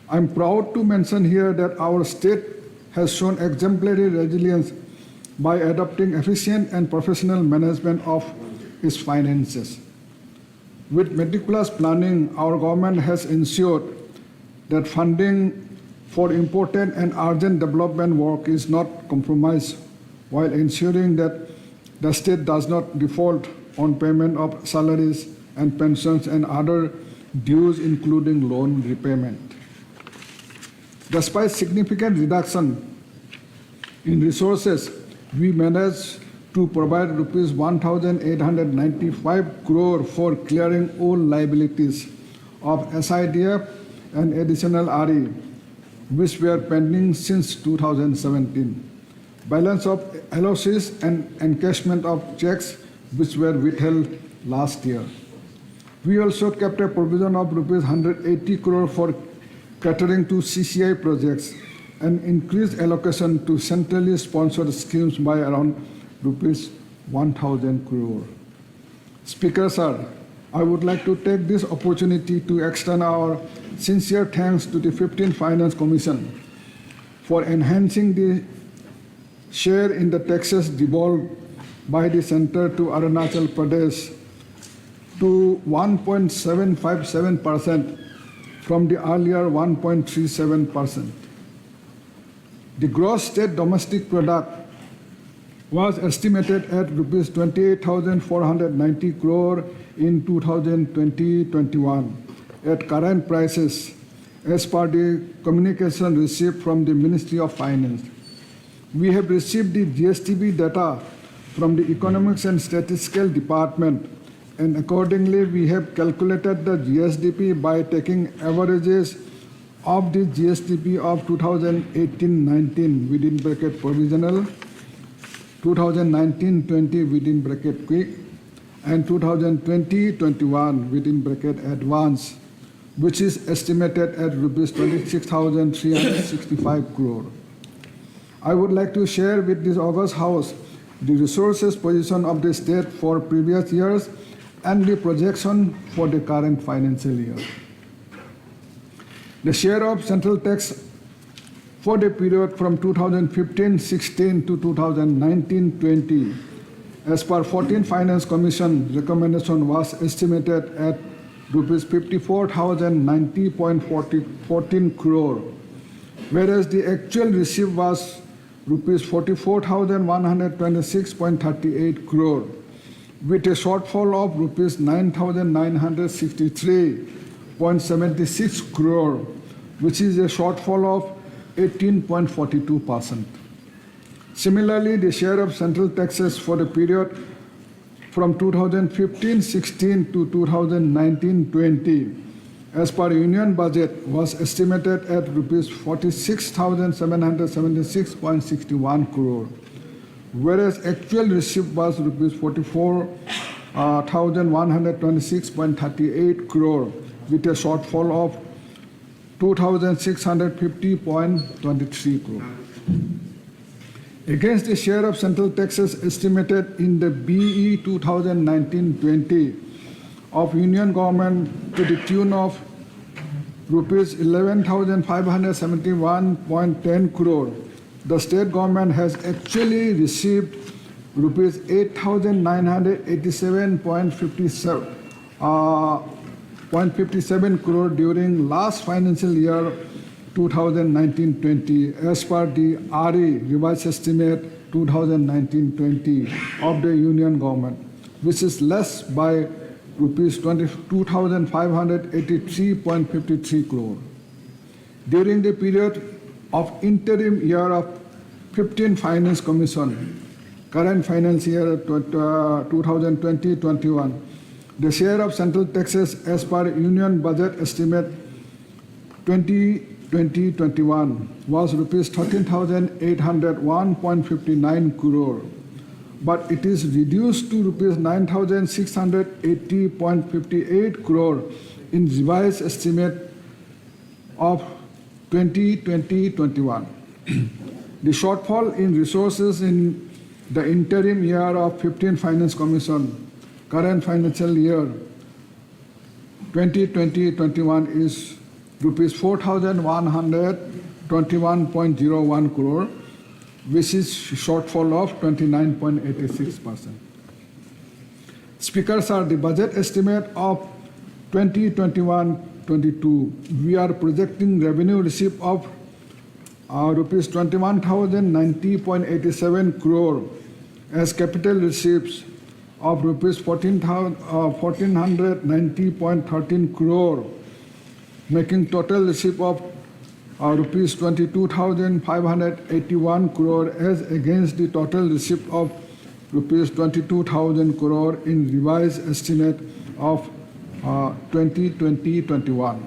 I'm proud to mention here that our state has shown exemplary resilience by adopting efficient and professional management of its finances. With meticulous planning, our government has ensured that funding for important and urgent development work is not compromised, while ensuring that the state does not default on payment of salaries and pensions and other dues, including loan repayment. Despite significant reduction in resources, we managed to provide rupees 1,895 crore for clearing all liabilities of SIDF and additional RE, which were pending since 2017. Balance of LOCs and encashment of checks which were withheld last year. We also kept a provision of rupees 180 crore for catering to CCI projects and increased allocation to centrally sponsored schemes by around rupees 1,000 crore. Speaker sir, I would like to take this opportunity to extend our sincere thanks to the 15th Finance Commission for enhancing the share in the taxes devolved by the center to Arunachal Pradesh to 1.757% from the earlier 1.37%. The gross state domestic product was estimated at rupees 28,490 crore in 2020-21 at current prices as per the communication received from the Ministry of Finance. We have received the GSTB data from the Economics and Statistical Department, and accordingly we have calculated the GSDP by taking averages of the GSDP of 2018-19 within bracket provisional, 2019-20 within bracket quick, and 2020-21 within bracket advance, which is estimated at rupees 26,365 crore. I would like to share with this August House the resources position of the state for previous years and the projection for the current financial year. The share of central tax for the period from 2015-16 to 2019-20 as per 14th Finance Commission recommendation was estimated at rupees 54,090.14 crore, whereas the actual receipt was rupees 44,126.38 crore, with a shortfall of rupees 9,963.76 crore, which is a shortfall of 18.42%. Similarly, the share of central taxes for the period from 2015-16 to 2019-20 as per union budget was estimated at rupees 46,776.61 crore, whereas actual receipt was rupees 44,126.38 crore with a shortfall of 2,650.23 crore. Against the share of central taxes estimated in the BE 2019-20 of Union Government to the tune of rupees 11,571.10 crore, the state government has actually received rupees 8,987.57 crore during last financial year 2019-20 as per the RE revised estimate 2019-20 of the Union Government, which is less by rupees 22,583.53 crore. During the period of interim year of 15th Finance Commission, current financial year 2020-21, the share of central taxes as per Union Budget Estimate 2020-21 was rupees 13,801.59 crore, but it is reduced to rupees 9,680.58 crore in revised estimate of 2020-21. The shortfall in resources in the interim year of 15th Finance Commission, current financial year 2020-21 is rupees 4,121.01 crore, which is shortfall of 29.86%. Speaker sir, the budget estimate of 2021-22, we are projecting revenue receipt of rupees 21,090.87 crore as capital receipts of rupees 1,490.13 crore, making total receipt of rupees 22,581 crore as against the total receipt of rupees 22,000 crore in revised estimate of 2020-21.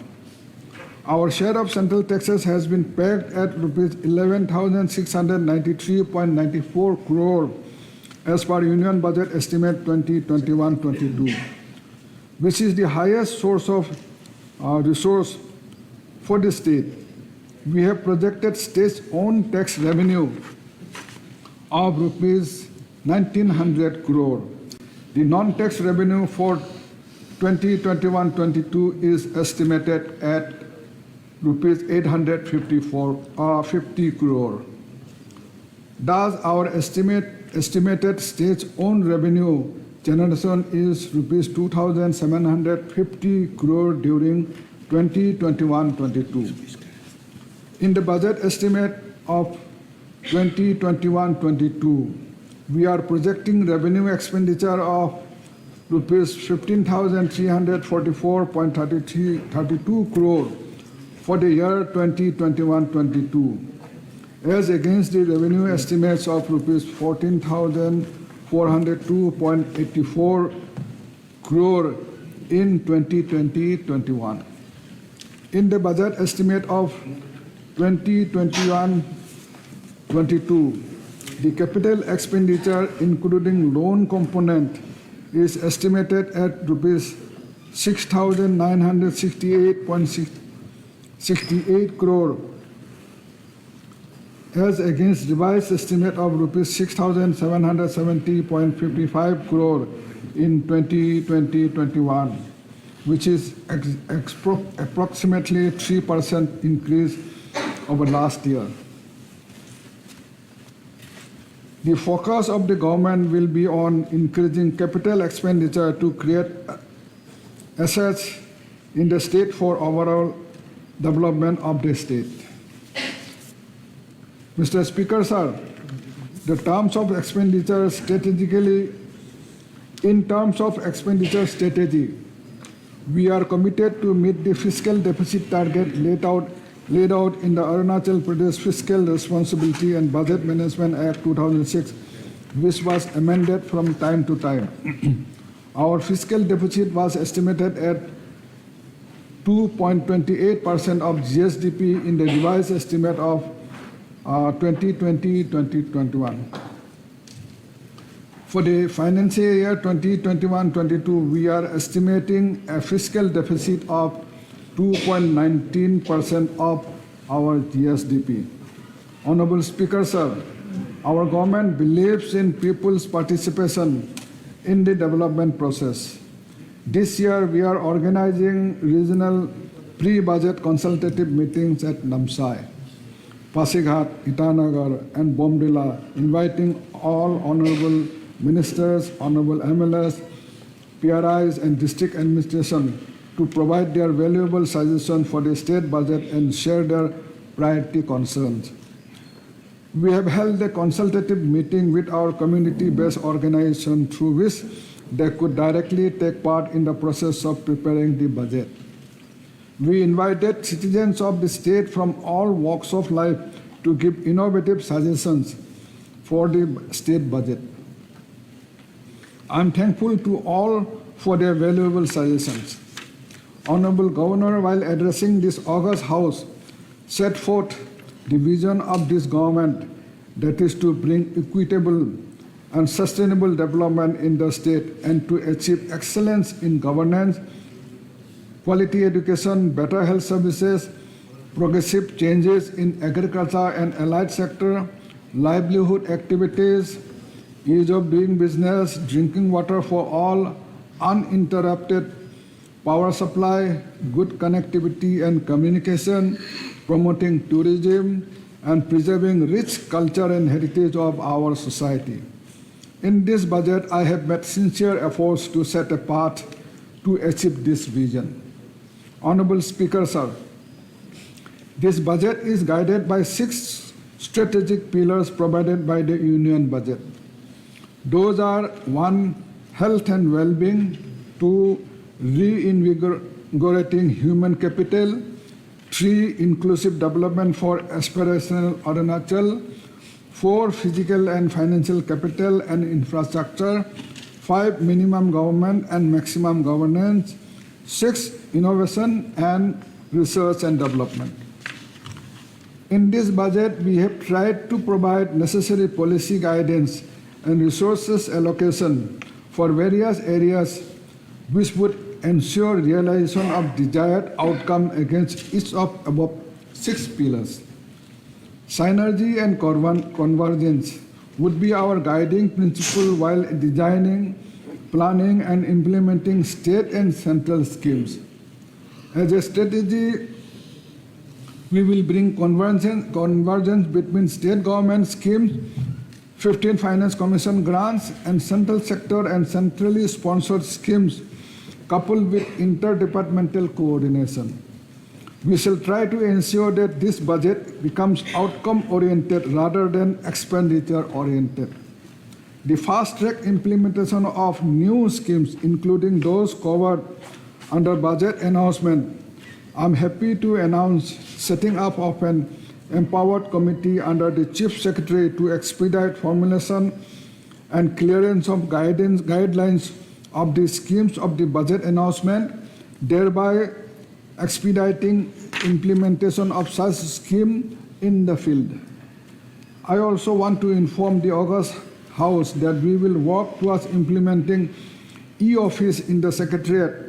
Our share of central taxes has been pegged at rupees 11,693.94 crore as per Union Budget Estimate 2021-22, which is the highest source of resource for the state. We have projected state's own tax revenue of rupees 1,900 crore. The non-tax revenue for 2021-22 is estimated at rupees 850 crore. Thus, our estimated state's own revenue generation is rupees 2,750 crore during 2021-22. In the budget estimate of 2021-22, we are projecting revenue expenditure of rupees 15,344.32 crore for the year 2021-22, as against the revenue estimates of rupees 14,402.84 crore in 2020-21. In the budget estimate of 2021-22, the capital expenditure, including loan component, is estimated at rupees 6,968.68 crore, as against revised estimate of rupees 6,770.55 crore in 2020-21, which is approximately 3% increase over last year. The focus of the government will be on increasing capital expenditure to create assets in the state for overall development of the state. Mr. Speaker, sir, in terms of expenditure strategy, we are committed to meet the fiscal deficit target laid out in the Arunachal Pradesh Fiscal Responsibility and Budget Management Act 2006, which was amended from time to time. Our fiscal deficit was estimated at 2.28% of GSDP in the revised estimate of 2020-2021. For the financial year 2021-22, we are estimating a fiscal deficit of 2.19% of our GSDP. Honorable Speaker, sir, our government believes in people's participation in the development process. This year, we are organizing regional pre-budget consultative meetings at Namsai, Pasighat, Itanagar, and Bomdila, inviting all honorable ministers, honorable MLAs, PRIs, and district administration to provide their valuable suggestions for the state budget and share their priority concerns. We have held a consultative meeting with our community-based organization through which they could directly take part in the process of preparing the budget. We invited citizens of the state from all walks of life to give innovative suggestions for the state budget. I am thankful to all for their valuable suggestions. Honorable Governor, while addressing this August House, set forth the vision of this government, that is to bring equitable and sustainable development in the state and to achieve excellence in governance, quality education, better health services, progressive changes in agriculture and allied sector, livelihood activities, ease of doing business, drinking water for all, uninterrupted power supply, good connectivity and communication, promoting tourism, and preserving rich culture and heritage of our society. In this budget, I have made sincere efforts to set a path to achieve this vision. Honorable Speaker, sir, this budget is guided by 6 strategic pillars provided by the Union budget. Those are 1. Health and well-being, 2. Reinvigorating human capital, 3. Inclusive development for aspirational Arunachal, 4. Physical and financial capital and infrastructure, 5. Minimum government and maximum governance, 6. Innovation and research and development. In this budget, we have tried to provide necessary policy guidance and resources allocation for various areas which would ensure realization of desired outcome against each of above 6 pillars. Synergy and convergence would be our guiding principle while designing, planning, and implementing state and central schemes. As a strategy, we will bring convergence between state government schemes, 15 Finance Commission grants, and central sector and centrally sponsored schemes, coupled with interdepartmental coordination. We shall try to ensure that this budget becomes outcome-oriented rather than expenditure-oriented. The fast-track implementation of new schemes, including those covered under budget announcement, I'm happy to announce setting up of an empowered committee under the Chief Secretary to expedite formulation and clearance of guidelines of the schemes of the budget announcement, thereby expediting implementation of such scheme in the field. I also want to inform the August House that we will work towards implementing e-office in the Secretariat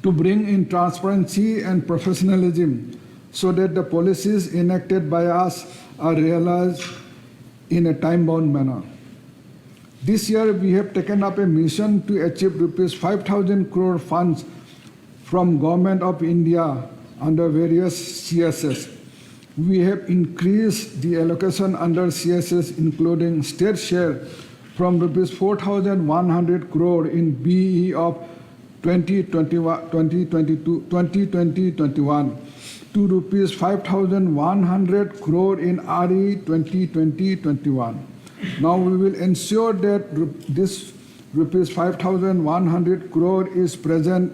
to bring in transparency and professionalism so that the policies enacted by us are realized in a time-bound manner. This year, we have taken up a mission to achieve rupees 5,000 crore funds from Government of India under various CSS. We have increased the allocation under CSS, including state share, from rupees 4,100 crore in BE of 2020-21 to rupees 5,100 crore in RE 2020-21. Now we will ensure that this rupees 5,100 crore is present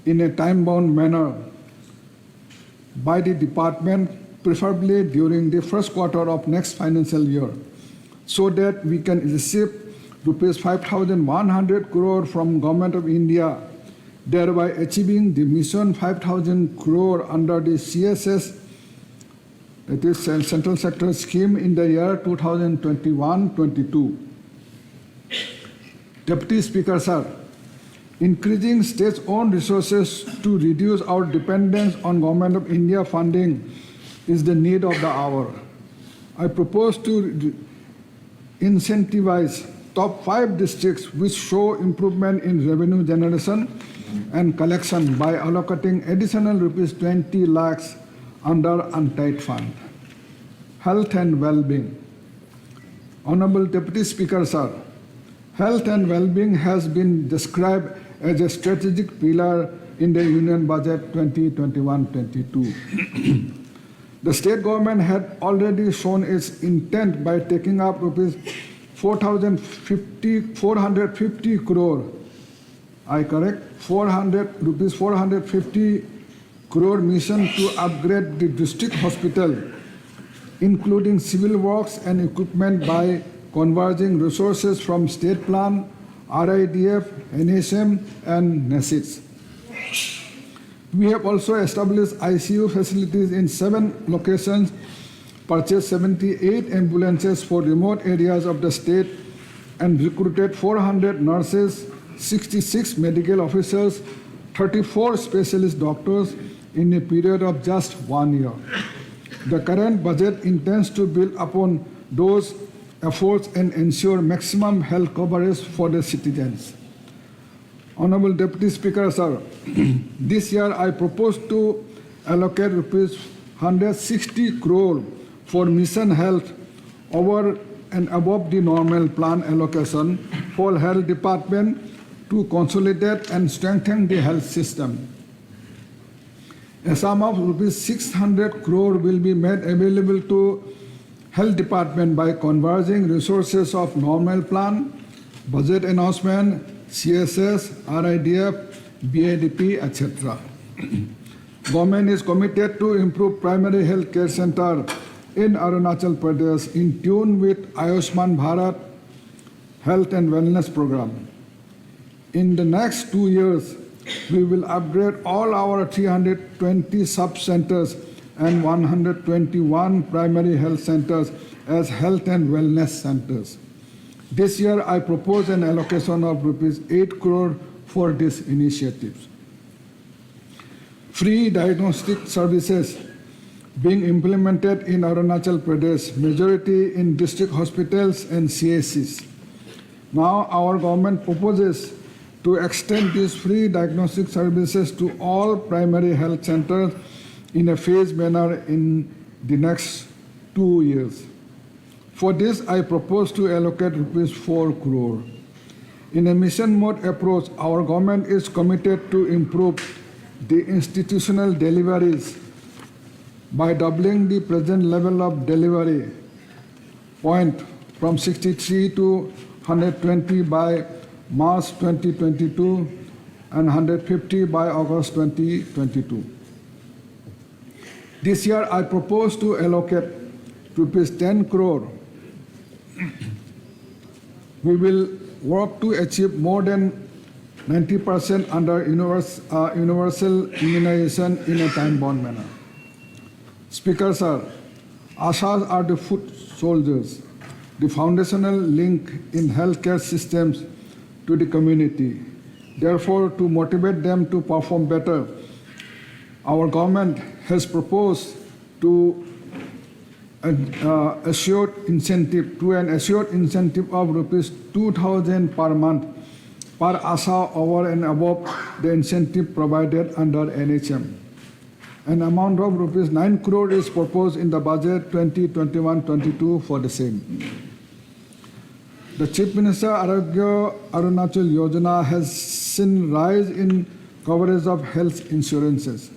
in a time-bound manner by the department, preferably during the first quarter of next financial year, so that we can receive rupees 5,100 crore from Government of India, thereby achieving the mission 5,000 crore under the CSS, that is Central Sector Scheme, in the year 2021-22. Deputy Speaker, sir, increasing states' own resources to reduce our dependence on Government of India funding is the need of the hour. I propose to incentivize top 5 districts which show improvement in revenue generation and collection by allocating additional rupees 20 lakhs under untied fund. Health and well-being. Honorable Deputy Speaker, sir, health and well-being has been described as a strategic pillar in the Union Budget 2021-22. The state government had already shown its intent by taking up rupees 450 crore. I correct? 450 crore mission to upgrade the district hospital, including civil works and equipment by converging resources from state plan, RIDF, NSM, and NASIDS. We have also established ICU facilities in 7 locations, purchased 78 ambulances for remote areas of the state, and recruited 400 nurses, 66 medical officers, 34 specialist doctors in a period of just 1 year. The current budget intends to build upon those efforts and ensure maximum health coverage for the citizens. Honorable Deputy Speaker, sir, this year I propose to allocate rupees 160 crore for Mission Health over and above the normal plan allocation for Health Department to consolidate and strengthen the health system. A sum of rupees 600 crore will be made available to Health Department by converging resources of normal plan, budget announcement, CSS, RIDF, BADP, etc. Government is committed to improve primary health care center in Arunachal Pradesh in tune with Ayushman Bharat Health and Wellness Program. In the next 2 years, we will upgrade all our 320 sub-centers and 121 primary health centers as health and wellness centers. This year, I propose an allocation of rupees 8 crore for these initiatives. Free diagnostic services being implemented in Arunachal Pradesh, majority in district hospitals and CSCs. Now, our government proposes to extend these free diagnostic services to all primary health centers in a phased manner in the next 2 years. For this, I propose to allocate rupees 4 crore. In a mission mode approach, our government is committed to improve the institutional deliveries by doubling the present level of delivery point from 63 to 120 by March 2022 and 150 by August 2022. This year, I propose to allocate rupees 10 crore. We will work to achieve more than 90% under universal immunization in a time-bound manner. Speaker, sir, Ashas are the foot soldiers, the foundational link in healthcare systems to the community. Therefore, to motivate them to perform better, our government has proposed to an assured incentive of rupees 2,000 per month per ASA over and above the incentive provided under NHM. An amount of rupees 9 crore is proposed in the budget 2021-22 for the same. The Chief Minister Arogya Arunachal Yojana has seen rise in coverage of health insurances.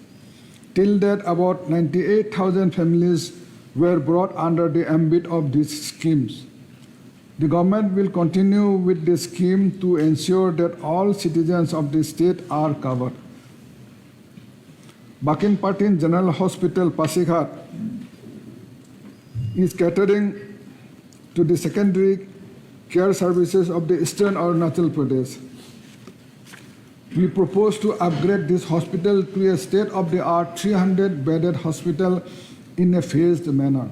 Till date, about 98,000 families were brought under the ambit of these schemes. The government will continue with this scheme to ensure that all citizens of the state are covered. Bakin Patin General Hospital, Pasighat, is catering to the secondary care services of the Eastern Arunachal Pradesh. We propose to upgrade this hospital to a state-of-the-art 300-bedded hospital in a phased manner.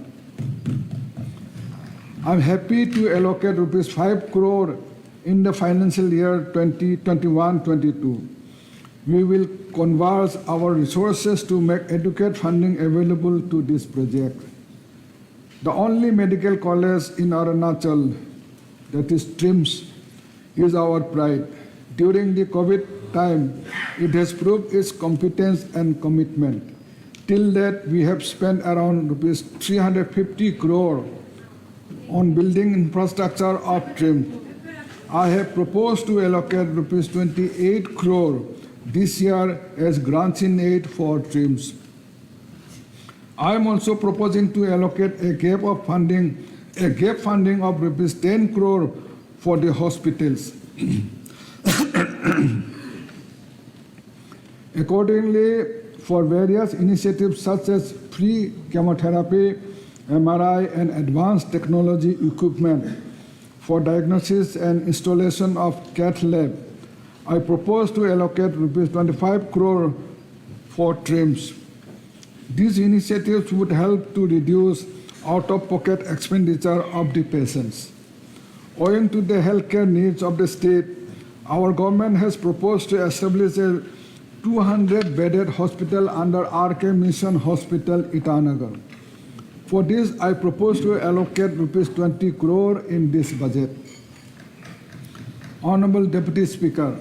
I'm happy to allocate rupees 5 crore in the financial year 2021-22. We will converge our resources to make adequate funding available to this project. The only medical college in Arunachal, that is TRIMS, is our pride. During the COVID time, it has proved its competence and commitment. Till that, we have spent around rupees 350 crore on building infrastructure of TRIMS. I have proposed to allocate rupees 28 crore this year as grants in aid for TRIMS. I am also proposing to allocate a gap funding of rupees 10 crore for the hospitals. Accordingly, for various initiatives such as free chemotherapy, MRI, and advanced technology equipment for diagnosis and installation of cath lab, I propose to allocate rupees 25 crore for TRIMS. These initiatives would help to reduce out-of-pocket expenditure of the patients. Owing to the healthcare needs of the state, our government has proposed to establish a 200-bedded hospital under RK Mission Hospital, Itanagar. For this, I propose to allocate rupees 20 crore in this budget. Honorable Deputy Speaker,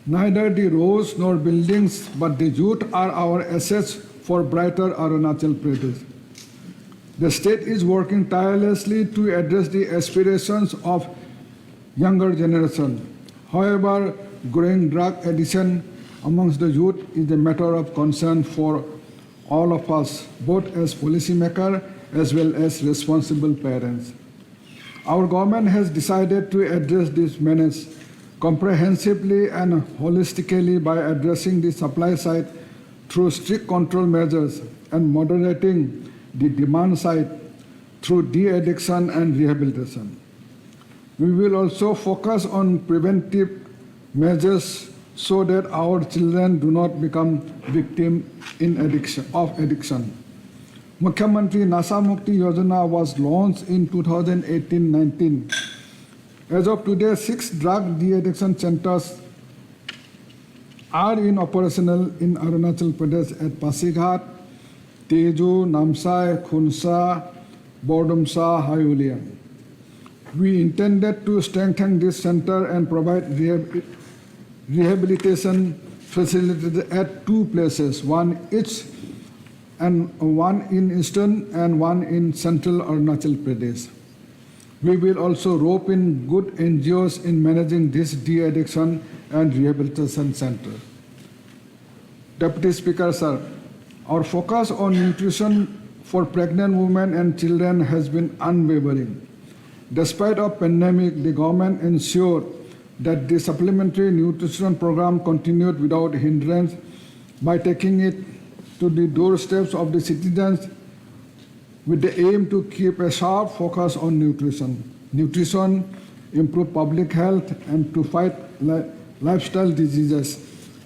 Neither the roads nor buildings, but the youth are our assets for brighter Arunachal Pradesh. The state is working tirelessly to address the aspirations of younger generation. However, growing drug addiction amongst the youth is a matter of concern for all of us, both as policymakers as well as responsible parents. Our government has decided to address this menace comprehensively and holistically by addressing the supply side through strict control measures and moderating the demand side through de-addiction and rehabilitation. We will also focus on preventive measures so that our children do not become victims of addiction. Mukhyamantri Nasha Mukti Yojana was launched in 2018-19. As of today, 6 drug de-addiction centers are in operational in Arunachal Pradesh at Pasighat, Teju, Namsai, Khunsa, Bordumsa, Haiulia. We intended to strengthen this center and provide rehabilitation facilities at 2 places, one in eastern and one in central Arunachal Pradesh. We will also rope in good NGOs in managing this de-addiction and rehabilitation center. Deputy Speaker, sir, our focus on nutrition for pregnant women and children has been unwavering. Despite a pandemic, the government ensured that the supplementary nutrition program continued without hindrance by taking it to the doorsteps of the citizens with the aim to keep a sharp focus on nutrition. Nutrition, improve public health, and to fight lifestyle diseases.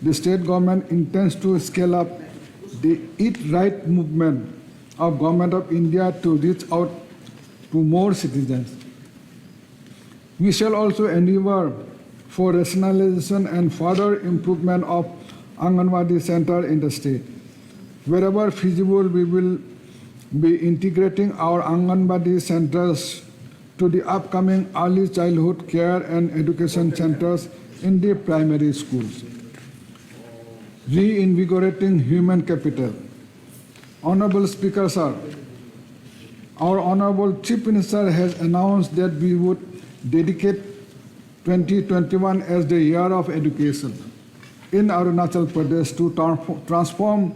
The state government intends to scale up the Eat Right movement of Government of India to reach out to more citizens. We shall also endeavor for rationalization and further improvement of Anganwadi center in the state. Wherever feasible, we will be integrating our Anganwadi centers to the upcoming early childhood care and education centers in the primary schools. Reinvigorating human capital. Honorable Speaker, sir, our Honorable Chief Minister has announced that we would dedicate 2021 as the year of education in Arunachal Pradesh to transform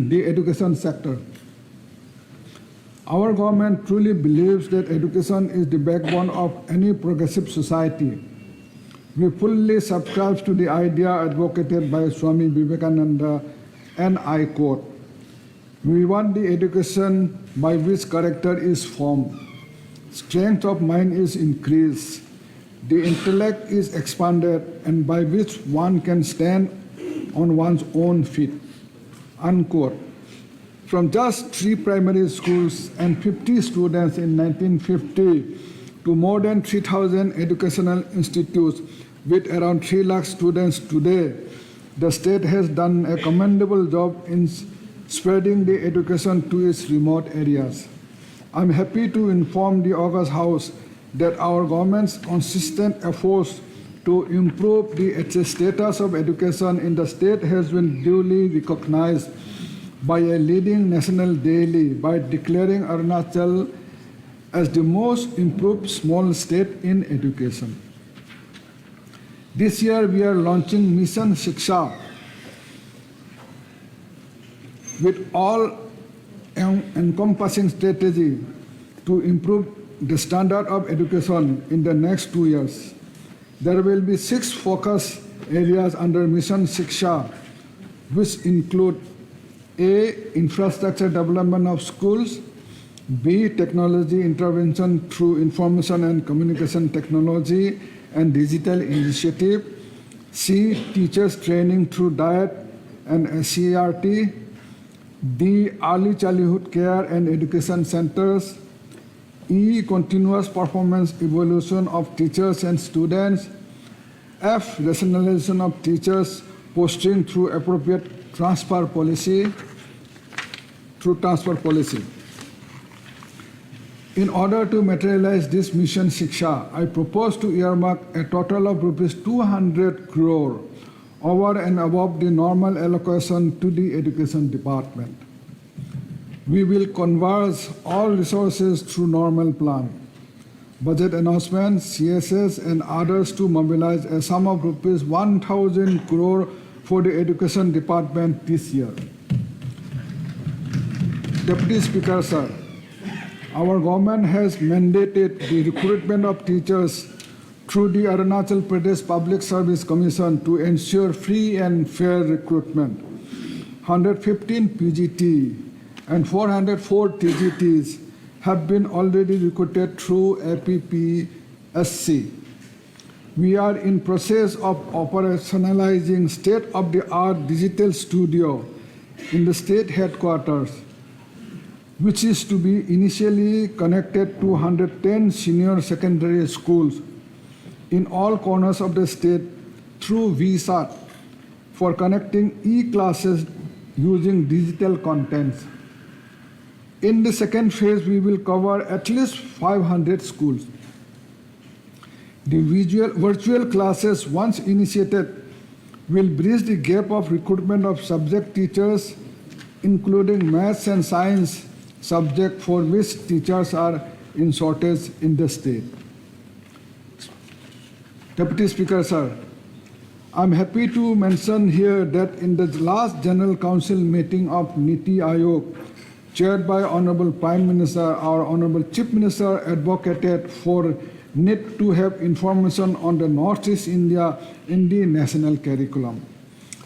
the education sector. Our government truly believes that education is the backbone of any progressive society. We fully subscribe to the idea advocated by Swami Vivekananda, and I quote, "We want the education by which character is formed, strength of mind is increased, the intellect is expanded, and by which one can stand on one's own feet." Unquote. From just 3 primary schools and 50 students in 1950 to more than 3,000 educational institutes with around 3 lakh students today, the state has done a commendable job in spreading the education to its remote areas. I'm happy to inform the August House that our government's consistent efforts to improve the status of education in the state has been duly recognized by a leading national daily by declaring Arunachal as the most improved small state in education. This year we are launching Mission Shiksha with all-encompassing strategy to improve the standard of education in the next 2 years. There will be 6 focus areas under Mission Shiksha, which include A. Infrastructure development of schools, B. Technology intervention through information and communication technology and digital initiative, C. Teachers training through diet and CRT, D. Early childhood care and education centers, E. Continuous performance evaluation of teachers and students, F. Rationalization of teachers posting through appropriate transfer policy. In order to materialize this mission Shiksha, I propose to earmark a total of rupees 200 crore over and above the normal allocation to the Education Department. We will converge all resources through normal plan, budget announcements, CSS and others to mobilize a sum of rupees 1,000 crore for the Education Department this year. Deputy Speaker, sir, our government has mandated the recruitment of teachers through the Arunachal Pradesh Public Service Commission to ensure free and fair recruitment. 115 PGT and 404 TGTs have been already recruited through APPSC. We are in process of operationalizing state-of-the-art digital studio in the state headquarters, which is to be initially connected to 110 senior secondary schools in all corners of the state through VSAT for connecting e-classes using digital contents. In the second phase, we will cover at least 500 schools. The virtual classes, once initiated, will bridge the gap of recruitment of subject teachers, including maths and science subject for which teachers are in shortage in the state. Deputy Speaker, sir, I'm happy to mention here that in the last General Council meeting of Niti Aayog, chaired by Honorable Prime Minister, our Honorable Chief Minister advocated for need to have information on the Northeast India in the national curriculum.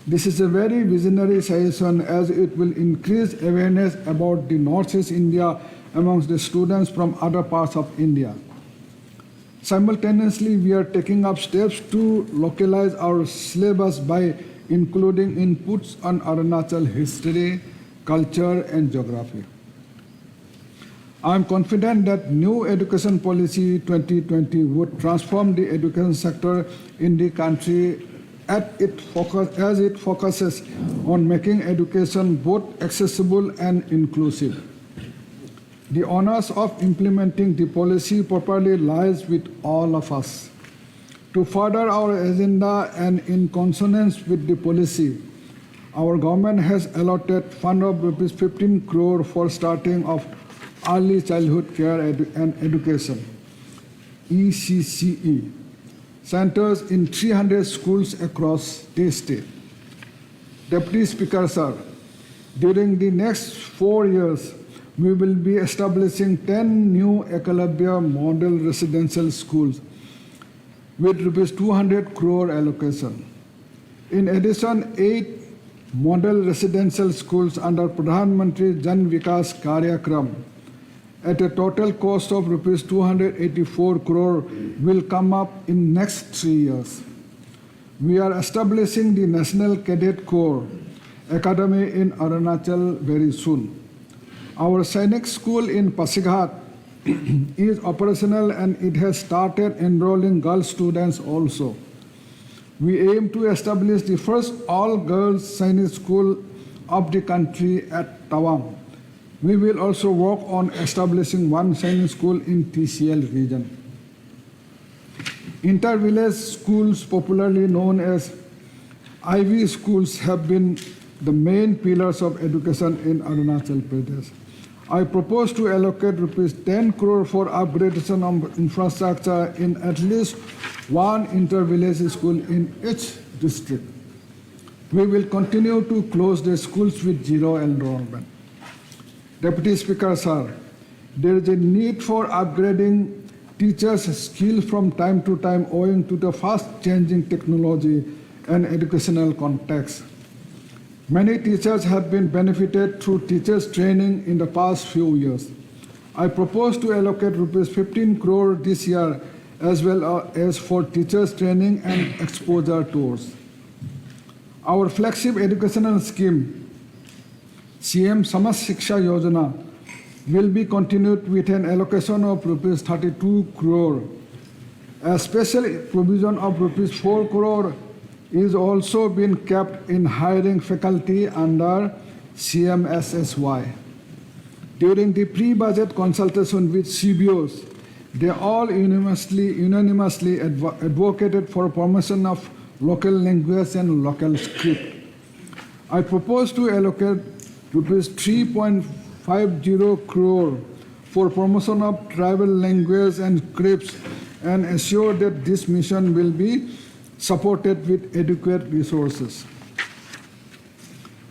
This is a very visionary suggestion as it will increase awareness about the Northeast India amongst the students from other parts of India. Simultaneously, we are taking up steps to localize our syllabus by including inputs on Arunachal history, culture and geography. I am confident that new education policy 2020 would transform the education sector in the country as it focuses on making education both accessible and inclusive. The onus of implementing the policy properly lies with all of us. To further our agenda and in consonance with the policy, our government has allotted fund of rupees 15 crore for starting of early childhood care and education, ECCE, centers in 300 schools across the state. Deputy Speaker, sir, during the next 4 years, we will be establishing 10 new Ekalabya model residential schools with rupees 200 crore allocation. In addition, 8 model residential schools under Pradhan Mantri Jan Vikas Karyakram at a total cost of rupees 284 crore will come up in next 3 years. We are establishing the National Cadet Corps Academy in Arunachal very soon. Our Sainik School in Pasighat is operational and it has started enrolling girl students also. We aim to establish the first all-girls Sainik school of the country at Tawang. We will also work on establishing one Sainik school in TCL region. Inter-village schools, popularly known as IV schools, have been the main pillars of education in Arunachal Pradesh. I propose to allocate rupees 10 crore for upgradation of infrastructure in at least one inter-village school in each district. We will continue to close the schools with zero enrollment. Deputy Speaker, sir, there is a need for upgrading teachers' skills from time to time owing to the fast-changing technology and educational context. Many teachers have been benefited through teachers' training in the past few years. I propose to allocate rupees 15 crore this year as well as for teachers' training and exposure tours. Our flagship educational scheme, CM Samas Shiksha Yojana, will be continued with an allocation of rupees 32 crore. A special provision of rupees 4 crore is also been kept in hiring faculty under CMSSY. During the pre-budget consultation with CBOs, they all unanimously advocated for promotion of local language and local script. I propose to allocate rupees 3.50 crore for promotion of tribal language and scripts and assure that this mission will be supported with adequate resources.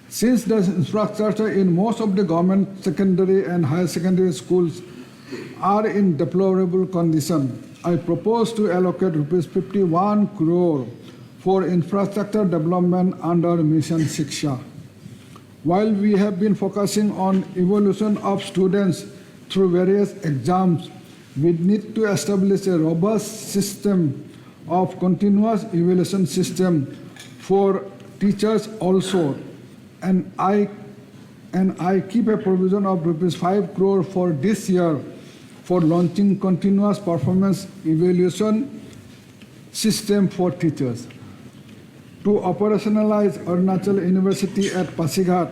Since the infrastructure in most of the government secondary and higher secondary schools are in deplorable condition, I propose to allocate rupees 51 crore for infrastructure development under Mission Shiksha. While we have been focusing on evolution of students through various exams, we need to establish a robust system of continuous evaluation system for teachers also. And I keep a provision of rupees 5 crore for this year for launching continuous performance evaluation system for teachers. To operationalize Arunachal University at Pasighat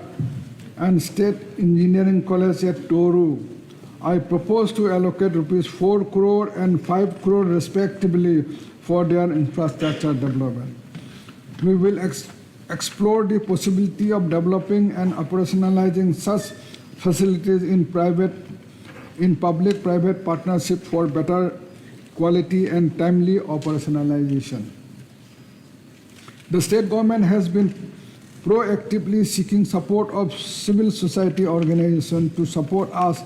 and State Engineering College at Toru, I propose to allocate rupees 4 crore and 5 crore respectively for their infrastructure development. We will explore the possibility of developing and operationalizing such facilities in public-private partnership for better quality and timely operationalization. The state government has been proactively seeking support of civil society organizations to support us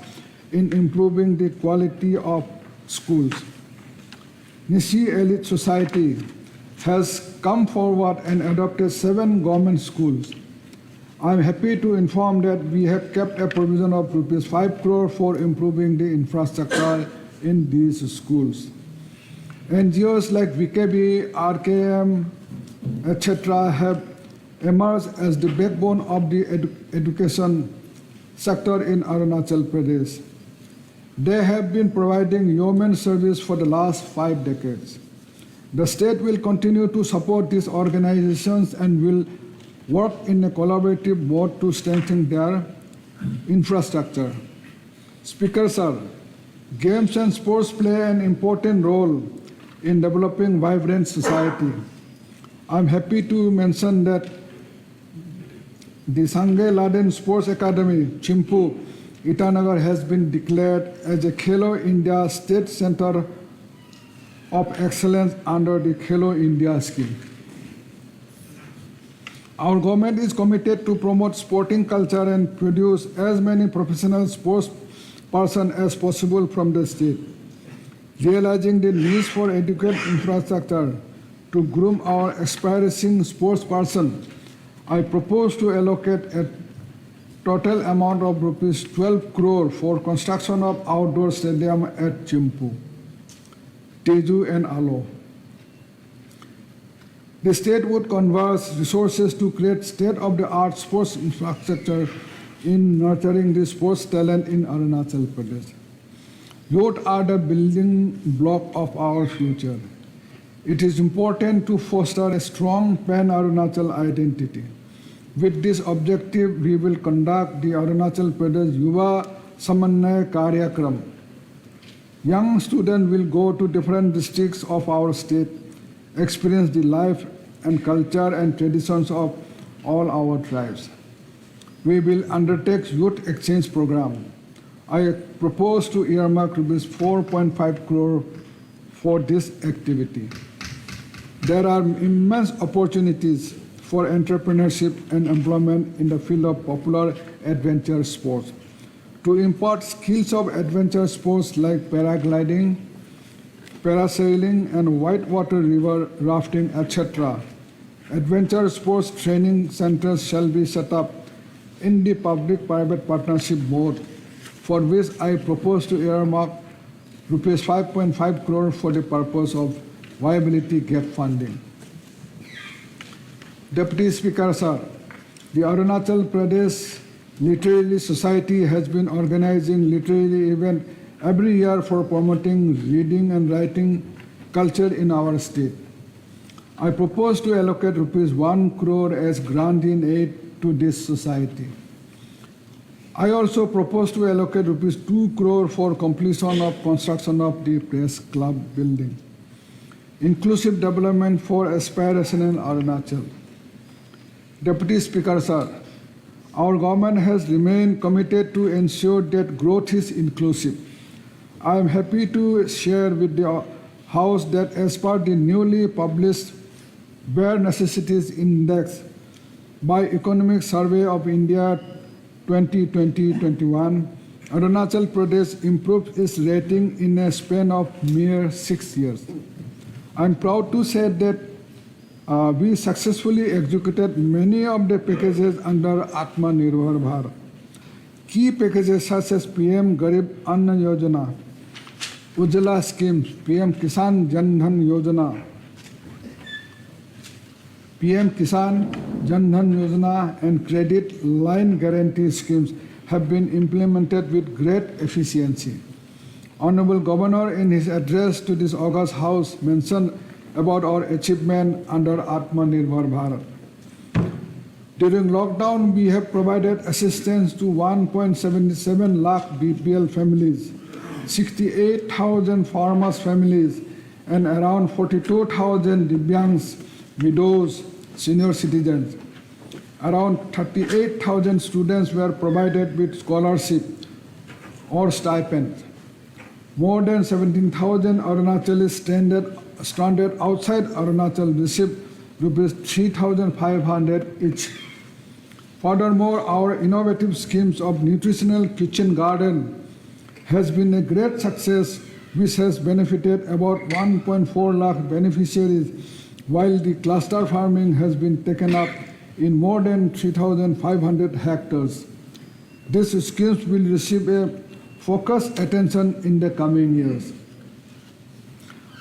in improving the quality of schools. Nishi Elite Society has come forward and adopted 7 government schools. I am happy to inform that we have kept a provision of rupees 5 crore for improving the infrastructure in these schools. NGOs like VKB, RKM, etc. have emerged as the backbone of the education sector in Arunachal Pradesh. They have been providing yeoman service for the last 5 decades. The state will continue to support these organizations and will work in a collaborative mode to strengthen their infrastructure. Speaker Sir, games and sports play an important role in developing vibrant society. I'm happy to mention that the Sanjay Laden Sports Academy, Chimpu, Itanagar has been declared as a Khelo India State Center of Excellence under the Khelo India scheme. Our government is committed to promote sporting culture and produce as many professional sports persons as possible from the state. Realizing the needs for adequate infrastructure to groom our aspiring sports person, I propose to allocate a total amount of rupees 12 crore for construction of outdoor stadium at Chimpu, Teju and Alo. The state would converge resources to create state-of-the-art sports infrastructure in nurturing the sports talent in Arunachal Pradesh. Youth are the building block of our future. It is important to foster a strong pan-Arunachal identity. With this objective, we will conduct the Arunachal Pradesh Yuva Samanvaya Karyakram. Young students will go to different districts of our state, experience the life and culture and traditions of all our tribes. We will undertake youth exchange program. I propose to earmark rupees 4.5 crore for this activity. There are immense opportunities for entrepreneurship and employment in the field of popular adventure sports. To impart skills of adventure sports like paragliding, parasailing, and whitewater river rafting, etc., adventure sports training centers shall be set up in the public-private partnership mode, for which I propose to earmark rupees 5.5 crore for the purpose of viability gap funding. Deputy Speaker Sir, the Arunachal Pradesh Literary Society has been organizing literary events every year for promoting reading and writing culture in our state. I propose to allocate rupees 1 crore as grant in aid to this society. I also propose to allocate rupees 2 crore for completion of construction of the press club building. Inclusive development for aspiration in Arunachal. Deputy Speaker, sir, our government has remained committed to ensure that growth is inclusive. I am happy to share with the House that as per the newly published Bare Necessities Index by Economic Survey of India 2020-21, Arunachal Pradesh improved its rating in a span of mere 6 years. I am proud to say that we successfully executed many of the packages under Atmanirbhar Bharat. Key packages such as PM Garib Anna Yojana, Ujjwala schemes, PM Kisan Jan Dhan Yojana, PM Kisan Jan Dhan Yojana and credit line guarantee schemes have been implemented with great efficiency. Honorable Governor, in his address to this August House, mentioned about our achievement under Atmanirbhar Bharat. During lockdown, we have provided assistance to 1.77 lakh BPL families, 68,000 farmers' families, and around 42,000 Divyangs, widows, senior citizens. Around 38,000 students were provided with scholarship or stipends. More than 17,000 Arunachalis stranded outside Arunachal received rupees 3,500 each. Furthermore, our innovative schemes of nutritional kitchen garden has been a great success, which has benefited about 1.4 lakh beneficiaries, while the cluster farming has been taken up in more than 3,500 hectares. These schemes will receive a focused attention in the coming years.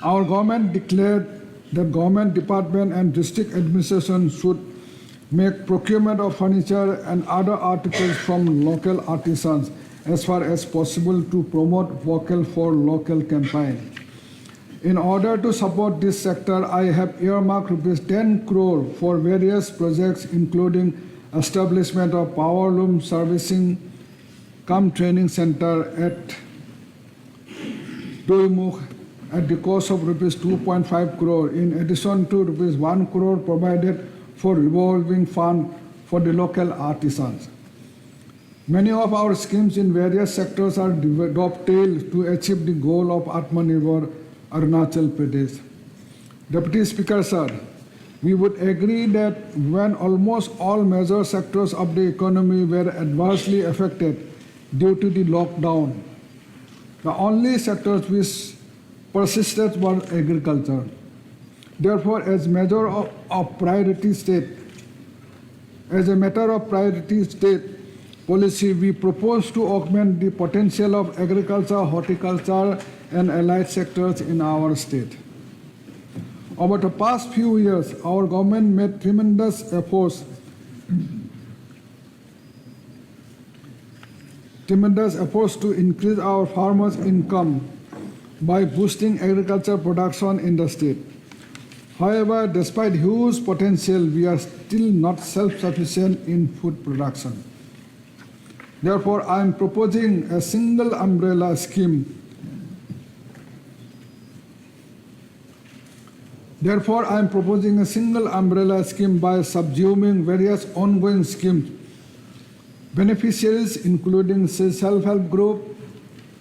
Our government declared that government department and district administration should make procurement of furniture and other articles from local artisans as far as possible to promote Vocal for Local campaign. In order to support this sector, I have earmarked rupees 10 crore for various projects, including establishment of power loom servicing cum training center at Doimukh at the cost of rupees 2.5 crore, in addition to rupees 1 crore provided for revolving fund for the local artisans. Many of our schemes in various sectors are dovetailed to achieve the goal of Atmanirbhar Arunachal Pradesh. Deputy Speaker, sir, we would agree that when almost all major sectors of the economy were adversely affected due to the lockdown, the only sectors which persisted were agriculture. Therefore, as a matter of priority state policy, we propose to augment the potential of agriculture, horticulture, and allied sectors in our state. Over the past few years, our government made tremendous efforts to increase our farmers' income by boosting agriculture production in the state. However, despite huge potential, we are still not self-sufficient in food production. Therefore, I am proposing a single umbrella scheme. By subsuming various ongoing schemes. Beneficiaries, including self-help group,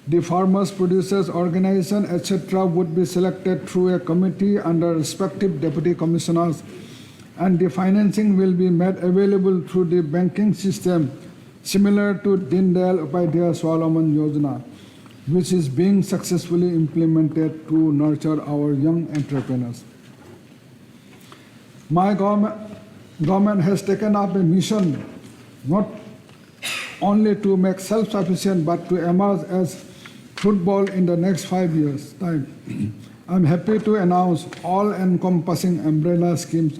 the farmers, producers, organization, etc., would be selected through a committee under respective deputy commissioners, and the financing will be made available through the banking system, similar to Deen Dayal Upadhyaya Swavalamban Yojana, which is being successfully implemented to nurture our young entrepreneurs. My government has taken up a mission not only to make self-sufficient but to emerge as football in the next 5 years' time. I'm happy to announce all-encompassing umbrella schemes,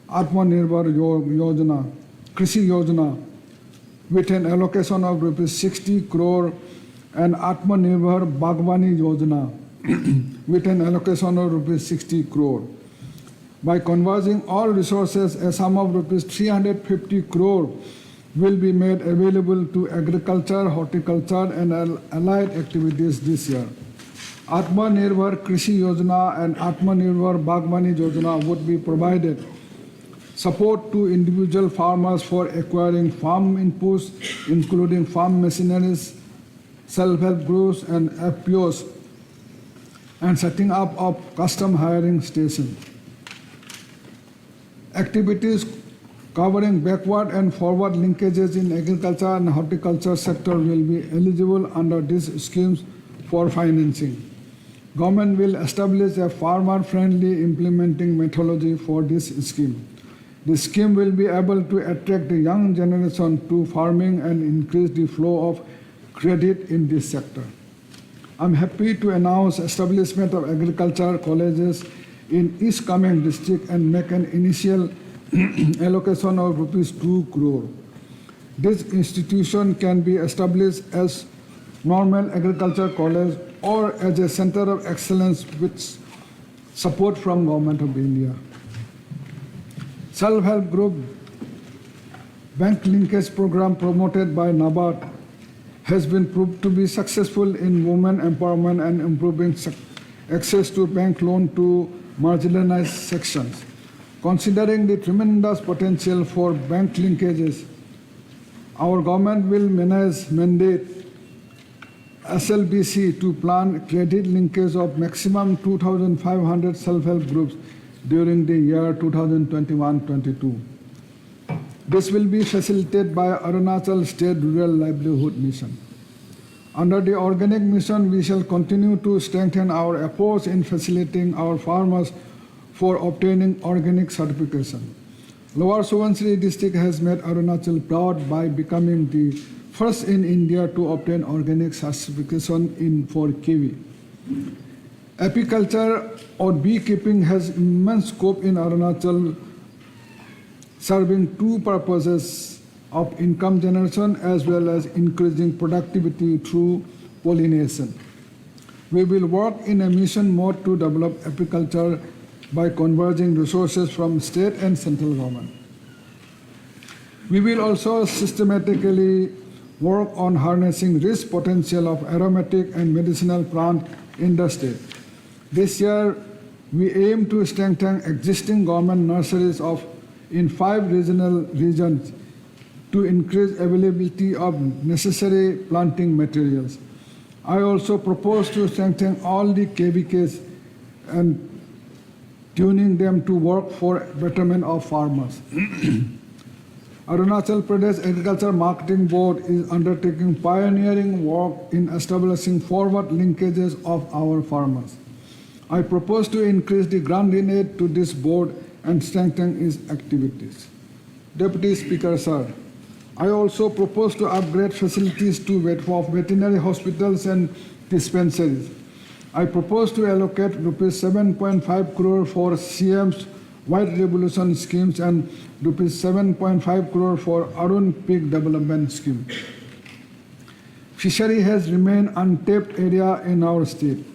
Atmanirbhar Yojana, Krishi Yojana, with an allocation of rupees 60 crore, and Atmanirbhar Bagwani Yojana, with an allocation of rupees 60 crore. By converging all resources, a sum of rupees 350 crore will be made available to agriculture, horticulture, and allied activities this year. Atmanirbhar Krishi Yojana and Atmanirbhar Bagwani Yojana would be provided support to individual farmers for acquiring farm inputs, including farm machineries, self-help groups, and FPOs, and setting up of custom hiring stations. Activities covering backward and forward linkages in agriculture and horticulture sector will be eligible under these schemes for financing. Government will establish a farmer-friendly implementing methodology for this scheme. The scheme will be able to attract the young generation to farming and increase the flow of credit in this sector. I'm happy to announce establishment of agriculture colleges in East Kamen district and make an initial allocation of rupees 2 crore. This institution can be established as normal agriculture college or as a center of excellence with support from Government of India. Self-help group bank linkage program promoted by NABARD has been proved to be successful in women empowerment and improving access to bank loan to marginalized sections. Considering the tremendous potential for bank linkages, our government will mandate SLBC to plan credit linkage of maximum 2,500 self-help groups during the year 2021-22. This will be facilitated by Arunachal State Rural Livelihood Mission. Under the Organic Mission, we shall continue to strengthen our efforts in facilitating our farmers for obtaining organic certification. Lower Subansiri district has made Arunachal proud by becoming the first in India to obtain organic certification for kiwi. Apiculture or beekeeping has immense scope in Arunachal, serving two purposes of income generation as well as increasing productivity through pollination. We will work in a mission mode to develop apiculture by converging resources from state and central government. We will also systematically work on harnessing rich potential of aromatic and medicinal plant industry. This year, we aim to strengthen existing government nurseries in 5 regions to increase availability of necessary planting materials. I also propose to strengthen all the KVKs and tuning them to work for betterment of farmers. Arunachal Pradesh Agriculture Marketing Board is undertaking pioneering work in establishing forward linkages of our farmers. I propose to increase the grant aid to this board and strengthen its activities. Deputy Speaker, sir, I also propose to upgrade facilities of veterinary hospitals and dispensaries. I propose to allocate rupees 7.5 crore for CM's White Revolution schemes and rupees 7.5 crore for Arun Peak Development Scheme. Fishery has remained untapped area in our state.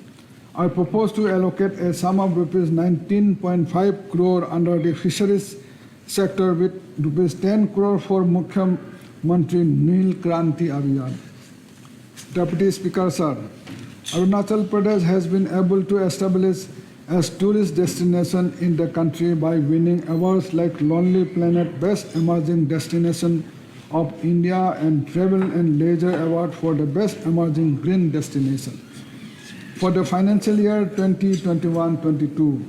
I propose to allocate a sum of rupees 19.5 crore under the fisheries sector with rupees 10 crore for Mukhya Mantri Nil Kranti Abhiyan. Deputy Speaker, sir, Arunachal Pradesh has been able to establish as tourist destination in the country by winning awards like Lonely Planet Best Emerging Destination of India and Travel and Leisure Award for the Best Emerging Green Destination. For the financial year 2021-22,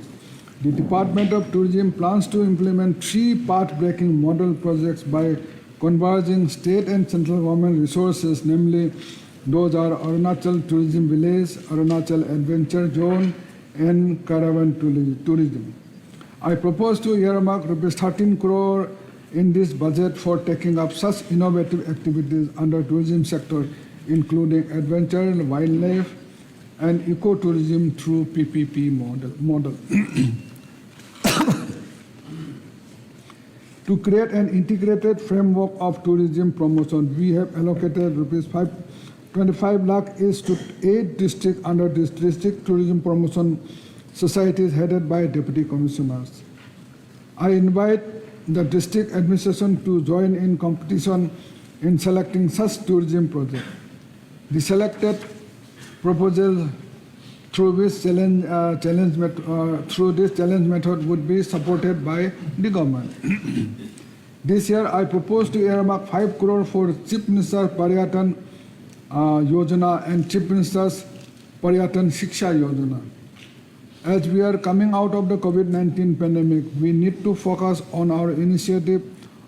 the Department of Tourism plans to implement 3 path-breaking model projects by converging state and central government resources, namely those are Arunachal Tourism Village, Arunachal Adventure Zone, and Caravan Tourism. I propose to earmark rupees 13 crore in this budget for taking up such innovative activities under tourism sector, including adventure, wildlife, and ecotourism through PPP model. To create an integrated framework of tourism promotion, we have allocated rupees 25 lakh each to 8 districts under this district tourism promotion societies headed by deputy commissioners. I invite the district administration to join in competition in selecting such tourism project. The selected proposal through this challenge method would be supported by the government. This year, I propose to earmark 5 crore for Chief Minister Paryatan Yojana and Chief Minister's Paryatan Shiksha Yojana. As we are coming out of the COVID-19 pandemic, we need to focus on our initiative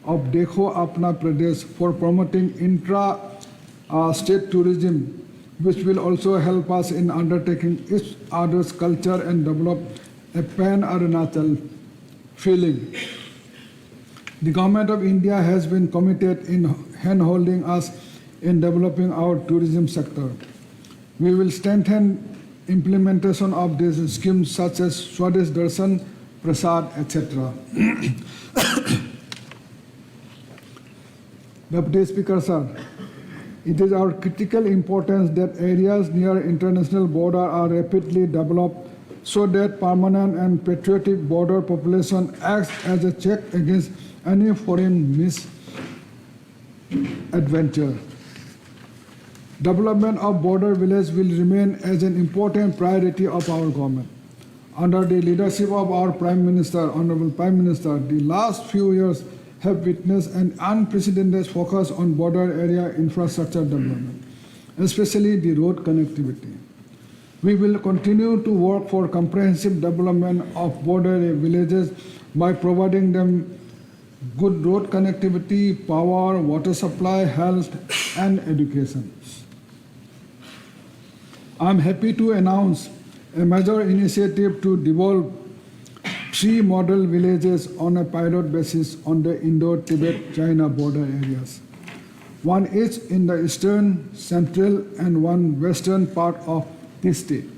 of Dekho Apna Pradesh for promoting intra-state tourism, which will also help us in undertaking each other's culture and develop a pan-Arunachal feeling. The Government of India has been committed in hand-holding us in developing our tourism sector. We will strengthen implementation of these schemes such as Swadesh Darshan, Prasad, etc. Deputy Speaker, sir, it is our critical importance that areas near international border are rapidly developed so that permanent and patriotic border population acts as a check against any foreign misadventure. Development of border village will remain as an important priority of our government. Under the leadership of our Prime Minister, Honorable Prime Minister, the last few years have witnessed an unprecedented focus on border area infrastructure development, especially the road connectivity. We will continue to work for comprehensive development of border villages by providing them good road connectivity, power, water supply, health, and education. I am happy to announce a major initiative to develop 3 model villages on a pilot basis on the Indo-Tibet-China border areas. One is in the eastern, central, and one western part of the state.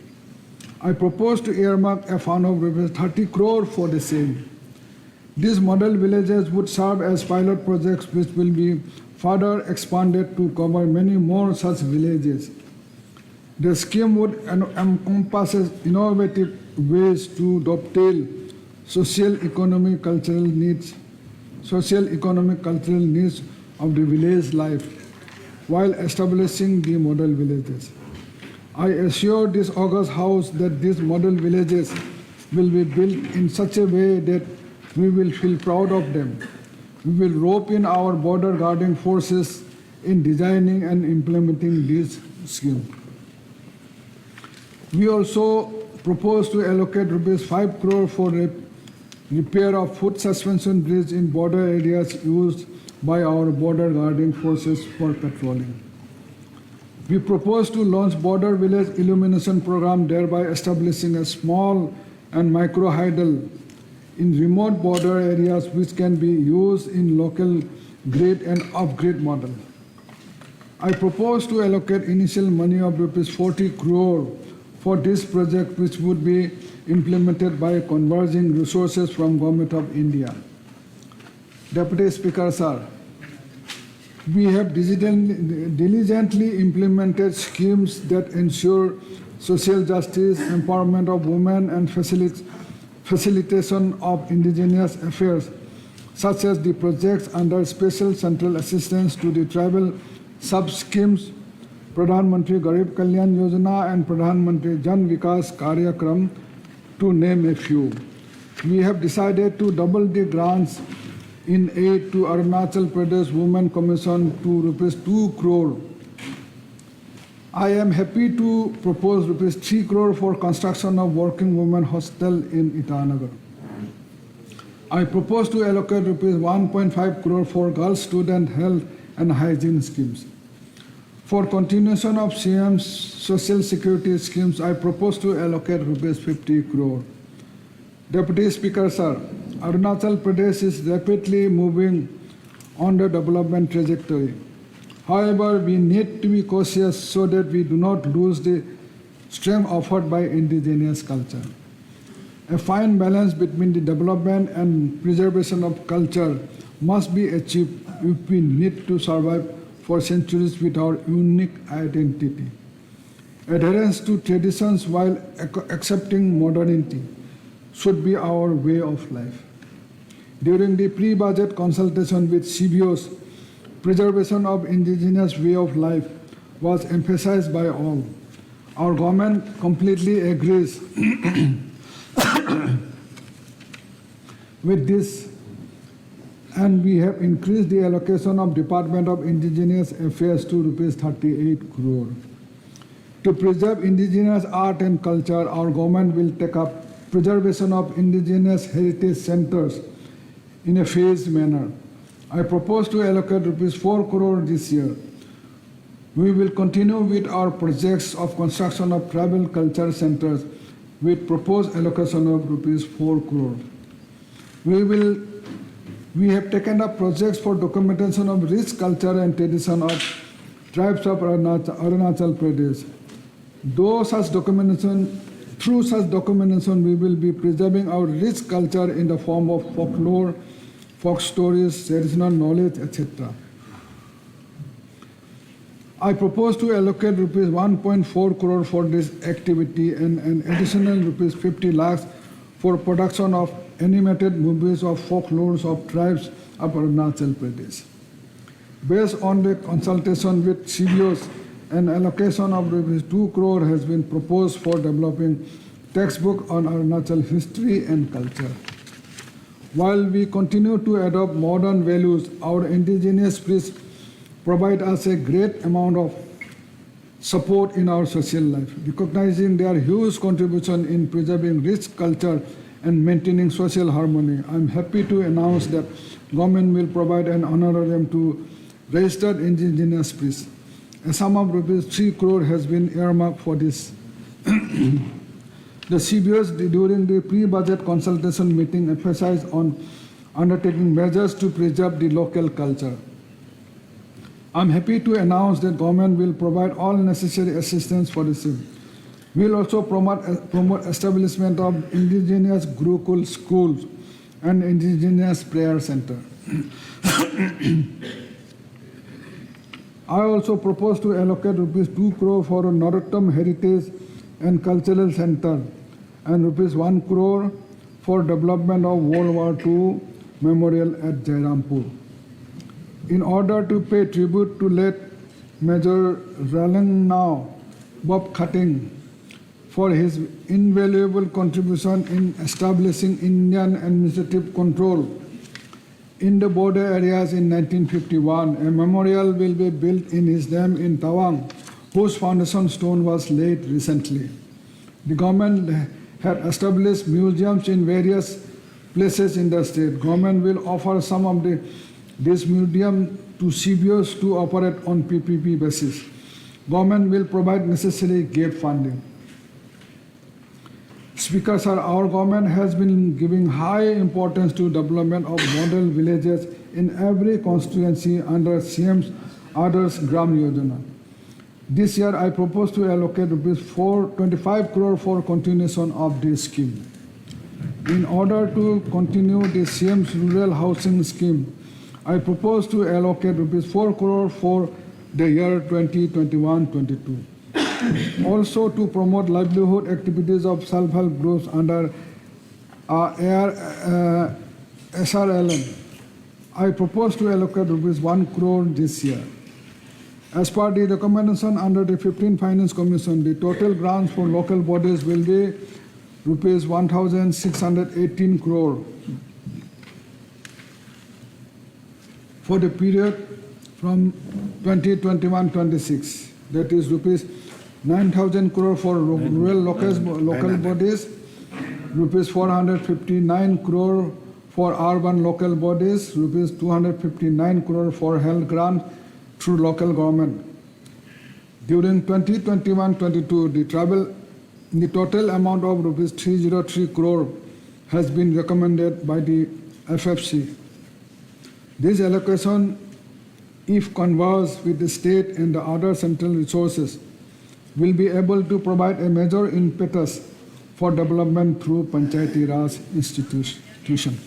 I propose to earmark a fund of 30 crore for the same. These model villages would serve as pilot projects which will be further expanded to cover many more such villages. The scheme would encompass innovative ways to dovetail socio-economic cultural needs of the village life while establishing the model villages. I assure this august House that these model villages will be built in such a way that we will feel proud of them. We will rope in our border guarding forces in designing and implementing this scheme. We also propose to allocate rupees 5 crore for repair of foot suspension bridge in border areas used by our border guarding forces for patrolling. We propose to launch border village illumination program, thereby establishing a small and micro hydel in remote border areas which can be used in local grid and off-grid model. I propose to allocate initial money of rupees 40 crore for this project, which would be implemented by converging resources from Government of India. Deputy Speaker, sir, we have diligently implemented schemes that ensure social justice, empowerment of women, and facilitation of indigenous affairs, such as the projects under Special Central Assistance to the Tribal Sub-Schemes, Pradhan Mantri Garib Kalyan Yojana and Pradhan Mantri Jan Vikas Karyakram, to name a few. We have decided to double the grants in aid to Arunachal Pradesh Women Commission to rupees 2 crore. I am happy to propose rupees 3 crore for construction of working women hostel in Itanagar. I propose to allocate rupees 1.5 crore for girls student health and hygiene schemes. For continuation of CM's social security schemes, I propose to allocate rupees 50 crore. Deputy Speaker, sir, Arunachal Pradesh is rapidly moving on the development trajectory. However, we need to be cautious so that we do not lose the strength offered by indigenous culture. A fine balance between the development and preservation of culture must be achieved if we need to survive for centuries with our unique identity. Adherence to traditions while accepting modernity should be our way of life. During the pre-budget consultation with CBOs, preservation of indigenous way of life was emphasized by all. Our government completely agrees with this, and we have increased the allocation of Department of Indigenous Affairs to rupees 38 crore. To preserve indigenous art and culture, our government will take up preservation of indigenous heritage centers in a phased manner. I propose to allocate rupees 4 crore this year. We will continue with our projects of construction of tribal culture centers with proposed allocation of rupees 4 crore. We have taken up projects for documentation of rich culture and tradition of tribes of Arunachal Pradesh. Through such documentation, we will be preserving our rich culture in the form of folklore, folk stories, traditional knowledge, etc. I propose to allocate rupees 1.4 crore for this activity and an additional rupees 50 lakhs for production of animated movies of folklores of tribes of Arunachal Pradesh. Based on the consultation with CBOs, an allocation of rupees 2 crore has been proposed for developing textbook on Arunachal history and culture. While we continue to adopt modern values, our indigenous priests provide us a great amount of support in our social life. Recognizing their huge contribution in preserving rich culture and maintaining social harmony, I am happy to announce that government will provide an honorarium to registered indigenous priests. A sum of rupees 3 crore has been earmarked for this. The CBOs during the pre-budget consultation meeting emphasized on undertaking measures to preserve the local culture. I am happy to announce that government will provide all necessary assistance for the same. We will also promote establishment of indigenous Gurukul schools and indigenous prayer center. I also propose to allocate rupees 2 crore for a Narottam Heritage and Cultural Center and rupees 1 crore for development of World War II Memorial at Jairampur. In order to pay tribute to late Major Ralangnau Bob Cutting for his invaluable contribution in establishing Indian administrative control in the border areas in 1951, a memorial will be built in his name in Tawang, whose foundation stone was laid recently. The government had established museums in various places in the state. Government will offer some of these museums to CBOs to operate on PPP basis. Government will provide necessary gap funding. Speaker, sir, our government has been giving high importance to development of model villages in every constituency under CM's Adarsh Gram Yojana. This year, I propose to allocate rupees 425 crore for continuation of this scheme. In order to continue the CM's rural housing scheme, I propose to allocate rupees 4 crore for the year 2021-22. Also to promote livelihood activities of self-help groups under SRLM, I propose to allocate rupees 1 crore this year. As per the recommendation under the 15th Finance Commission, the total grants for local bodies will be rupees 1,618 crore for the period from 2021-26. That is rupees 9,000 crore for rural local bodies, rupees 459 crore for urban local bodies, rupees 259 crore for health grant through local government. During 2021-22, the total amount of rupees 303 crore has been recommended by the FFC. This allocation, if conversed with the state and the other central resources, will be able to provide a major impetus for development through Panchayati Raj institution.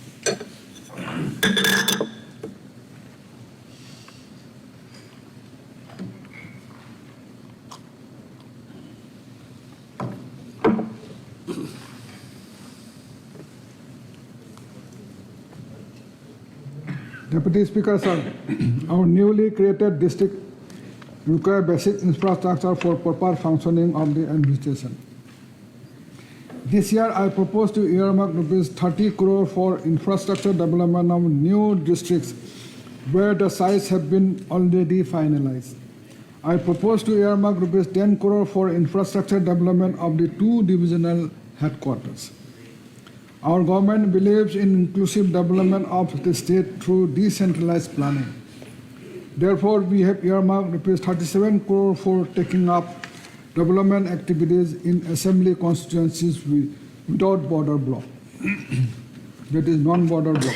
Deputy Speaker, sir, our newly created district require basic infrastructure for proper functioning of the administration. This year, I propose to earmark rupees 30 crore for infrastructure development of new districts where the sites have been already finalized. I propose to earmark rupees 10 crore for infrastructure development of the 2 divisional headquarters. Our government believes in inclusive development of the state through decentralized planning. Therefore, we have earmarked rupees 37 crore for taking up development activities in assembly constituencies without border block, that is non-border block.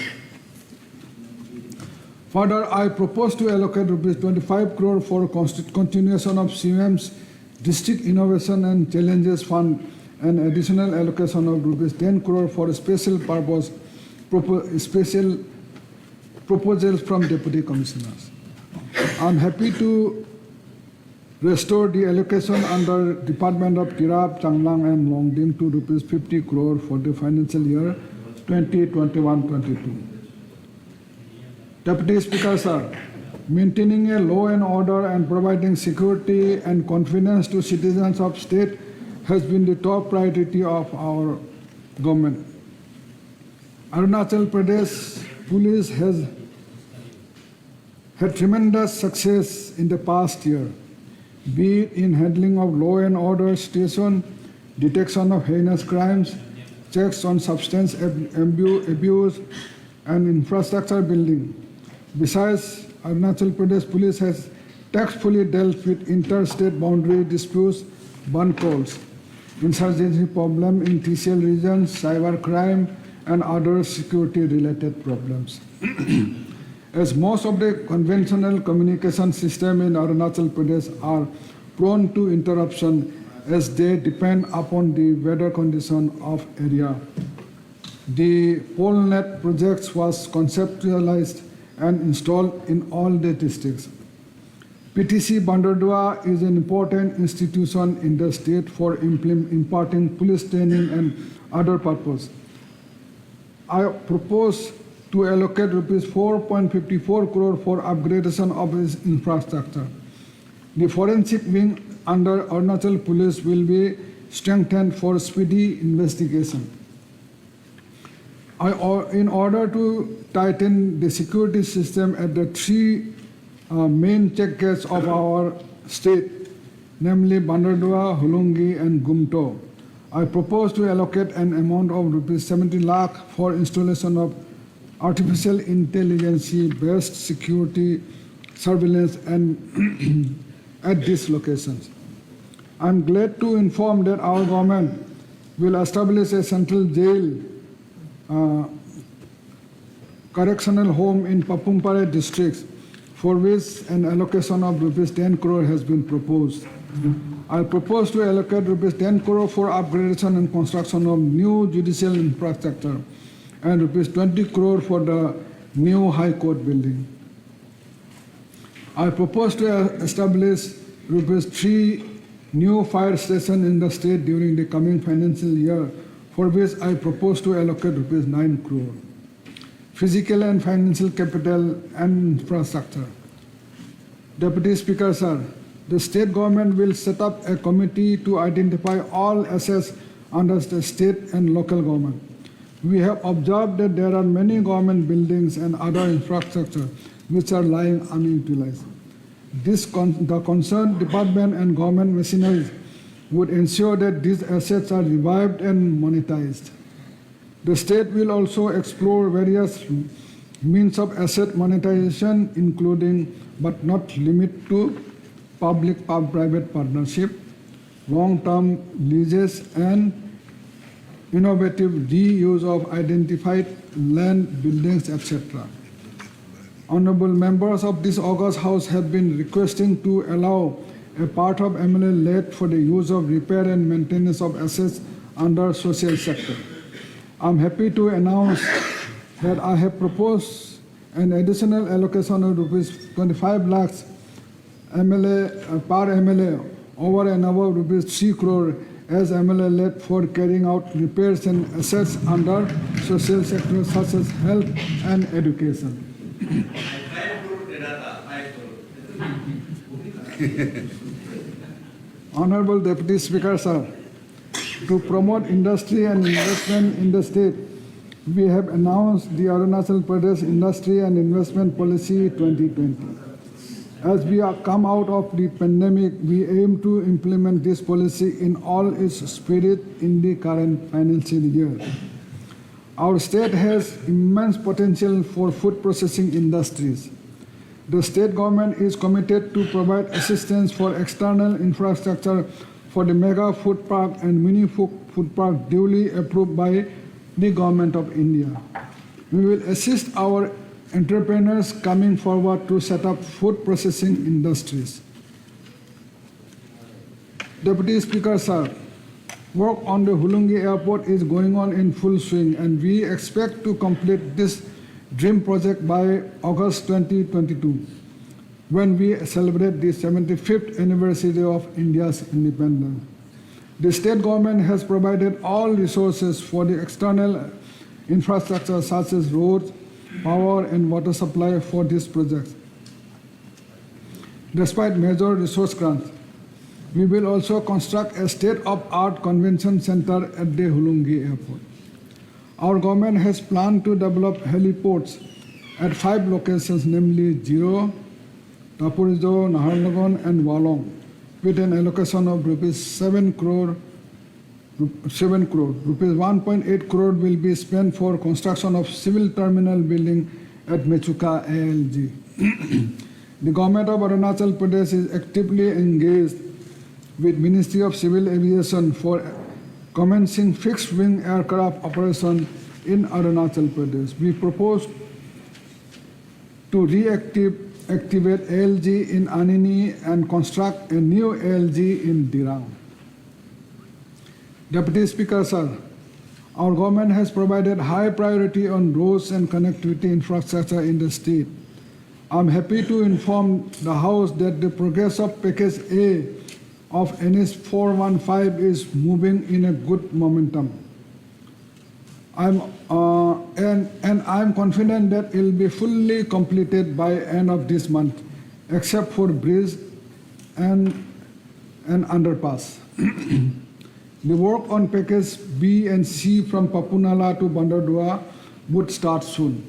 Further, I propose to allocate rupees 25 crore for continuation of CM's District Innovation and Challenges Fund and additional allocation of rupees 10 crore for special purpose special proposals from Deputy Commissioners. I am happy to restore the allocation under Department of Tirap, Changlang and Longding to rupees 50 crore for the financial year 2021-22. Deputy Speaker, sir, maintaining a law and order and providing security and confidence to citizens of state has been the top priority of our government. Arunachal Pradesh Police has had tremendous success in the past year, be it in handling of law and order situation, detection of heinous crimes, checks on substance abuse, and infrastructure building. Besides, Arunachal Pradesh Police has tactfully dealt with interstate boundary disputes, burn calls, insurgency problem in TCL regions, cyber crime, and other security-related problems. As most of the conventional communication systems in Arunachal Pradesh are prone to interruption as they depend upon the weather condition of area, the PoleNet project was conceptualized and installed in all the districts. PTC Bandardua is an important institution in the state for imparting police training and other purposes. I propose to allocate rupees 4.54 crore for upgradation of its infrastructure. The forensic wing under Arunachal Police will be strengthened for speedy investigation. In order to tighten the security system at the 3 main check gates of our state, namely Bandardua, Holungi, and Gumto, I propose to allocate an amount of rupees 70 lakh for installation of artificial intelligence-based security surveillance and at these locations. I am glad to inform that our government will establish a central jail correctional home in Papumpare district, for which an allocation of rupees 10 crore has been proposed. I propose to allocate rupees 10 crore for upgradation and construction of new judicial infrastructure and rupees 20 crore for the new High Court building. I propose to establish rupees 3 new fire stations in the state during the coming financial year, for which I propose to allocate rupees 9 crore. Physical and financial capital and infrastructure. Deputy Speaker, sir, the state government will set up a committee to identify all assets under the state and local government. We have observed that there are many government buildings and other infrastructure which are lying unutilized. The concerned department and government machinery would ensure that these assets are revived and monetized. The state will also explore various means of asset monetization, including but not limited to public-private partnership, long-term leases, and innovative reuse of identified land, buildings, etc. Honorable members of this august House have been requesting to allow a part of MLA led for the use of repair and maintenance of assets under social sector. I am happy to announce that I have proposed an additional allocation of rupees 25 lakhs per MLA over and above rupees 3 crore as MLA led for carrying out repairs and assets under social sector such as health and education. Honorable Deputy Speaker, sir, to promote industry and investment in the state, we have announced the Arunachal Pradesh Industry and Investment Policy 2020. As we are come out of the pandemic, we aim to implement this policy in all its spirit in the current financial year. Our state has immense potential for food processing industries. The state government is committed to provide assistance for external infrastructure for the mega food park and mini food park duly approved by the Government of India. We will assist our entrepreneurs coming forward to set up food processing industries. Deputy Speaker, sir, work on the Hulungi Airport is going on in full swing, and we expect to complete this dream project by August 2022, when we celebrate the 75th anniversary of India's independence. The state government has provided all resources for the external infrastructure such as roads, power and water supply for this project. Despite major resource grants, we will also construct a state-of-the-art convention center at the Hulungi Airport. Our government has planned to develop heliports at 5 locations, namely Jiro, Tapurizo, Naharlagon and Walong, with an allocation of rupees 7 crore. Rupees 1.8 crore will be spent for construction of civil terminal building at Mechuka ALG. The government of Arunachal Pradesh is actively engaged with Ministry of Civil Aviation for commencing fixed-wing aircraft operation in Arunachal Pradesh. We propose to reactivate ALG in Anini and construct a new ALG in Dirang. Deputy Speaker, sir, our government has provided high priority on roads and connectivity infrastructure in the state. I'm happy to inform the House that the progress of Package A of NS 415 is moving in a good momentum. I'm confident that it will be fully completed by end of this month, except for bridge and underpass. The work on package B and C from Papunala to Bandardua would start soon.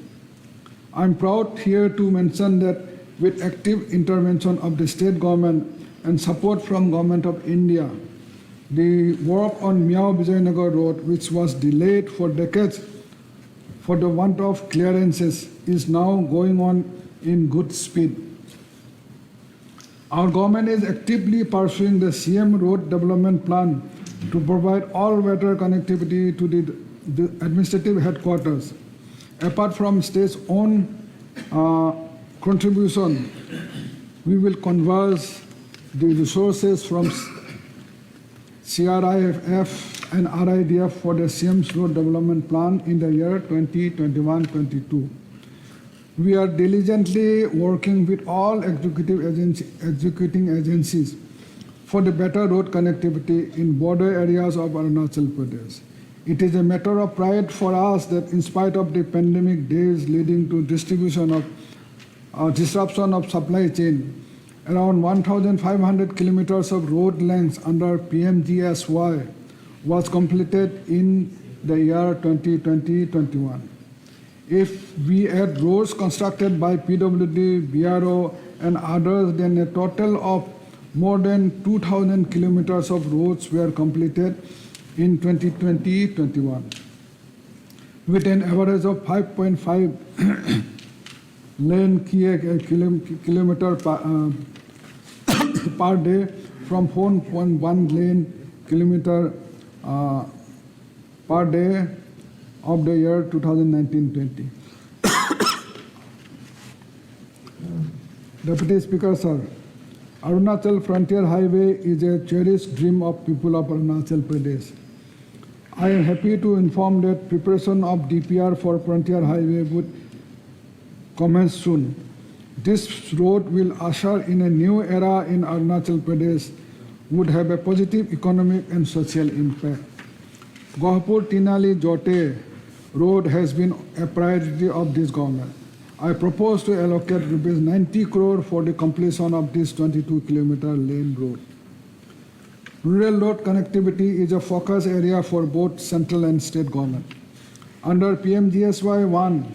I'm proud here to mention that with active intervention of the state government and support from Government of India, the work on Miao Vijayanagar Road, which was delayed for decades for the want of clearances, is now going on in good speed. Our government is actively pursuing the CM Road Development Plan to provide all-weather connectivity to the administrative headquarters. Apart from state's own contribution, we will converge the resources from CRIF and RIDF for the CM's Road Development Plan in the year 2021-22. We are diligently working with all executing agencies for the better road connectivity in border areas of Arunachal Pradesh. It is a matter of pride for us that in spite of the pandemic days leading to disruption of supply chain, around 1,500 kilometers of road lengths under PMGSY was completed in the year 2020-21. If we add roads constructed by PWD, BRO and others, then a total of more than 2,000 kilometers of roads were completed in 2020-21, with an average of 5.5 lane kilometer per day from 4.1 lane kilometer per day of the year 2019-20. Deputy Speaker, sir, Arunachal Frontier Highway is a cherished dream of people of Arunachal Pradesh. I am happy to inform that preparation of DPR for Frontier Highway would commence soon. This road will usher in a new era in Arunachal Pradesh, would have a positive economic and social impact. Gohapur Tinali Jote Road has been a priority of this government. I propose to allocate rupees 90 crore for the completion of this 22-kilometer lane road. Rural road connectivity is a focus area for both central and state government. Under PMGSY 1,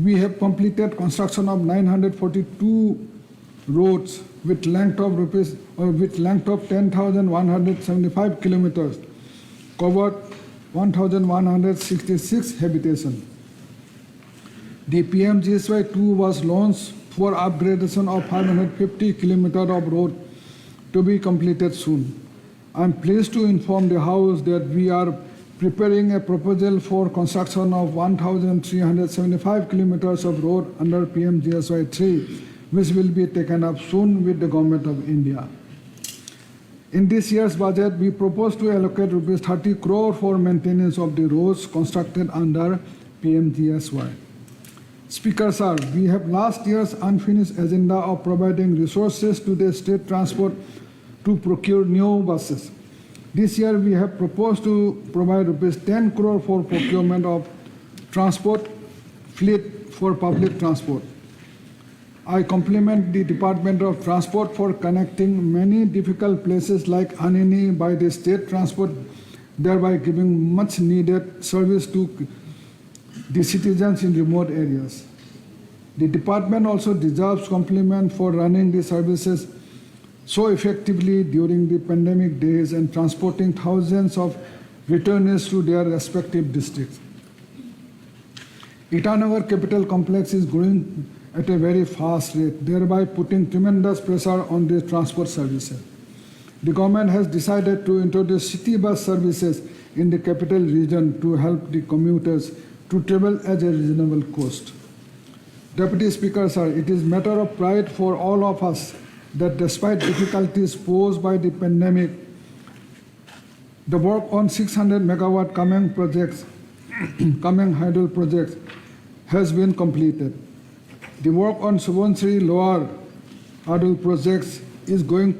we have completed construction of 942 roads with length of 10,175 kilometers, covered 1,166 habitation. The PMGSY 2 was launched for upgradation of 550 kilometers of road to be completed soon. I am pleased to inform the House that we are preparing a proposal for construction of 1,375 kilometers of road under PMGSY 3, which will be taken up soon with the Government of India. In this year's budget, we propose to allocate rupees 30 crore for maintenance of the roads constructed under PMGSY. Speaker sir, we have last year's unfinished agenda of providing resources to the state transport to procure new buses. This year we have proposed to provide rupees 10 crore for procurement of transport fleet for public transport. I compliment the Department of Transport for connecting many difficult places like Anini by the state transport, thereby giving much needed service to the citizens in remote areas. The department also deserves compliment for running the services so effectively during the pandemic days and transporting thousands of returnees to their respective districts. Itanagar Capital Complex is growing at a very fast rate, thereby putting tremendous pressure on the transport services. The government has decided to introduce city bus services in the capital region to help the commuters to travel at a reasonable cost. Deputy Speaker, sir, it is matter of pride for all of us that despite difficulties posed by the pandemic, the work on 600 megawatt Kameng hydro projects has been completed. The work on Subansiri Lower hydro projects is going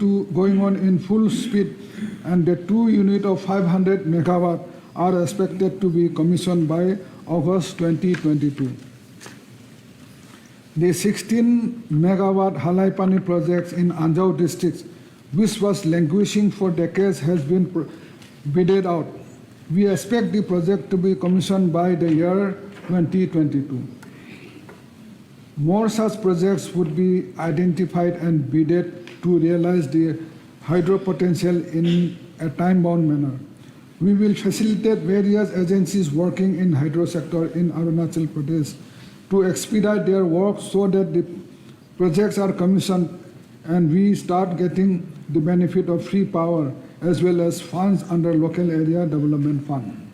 on in full speed, and the 2 units of 500 megawatt are expected to be commissioned by August 2022. The 16 megawatt Halaipani projects in Anjau district, which was languishing for decades, has been bidded out. We expect the project to be commissioned by the year 2022. More such projects would be identified and bidded to realize the hydro potential in a time-bound manner. We will facilitate various agencies working in hydro sector in Arunachal Pradesh to expedite their work so that the projects are commissioned and we start getting the benefit of free power as well as funds under local area development fund.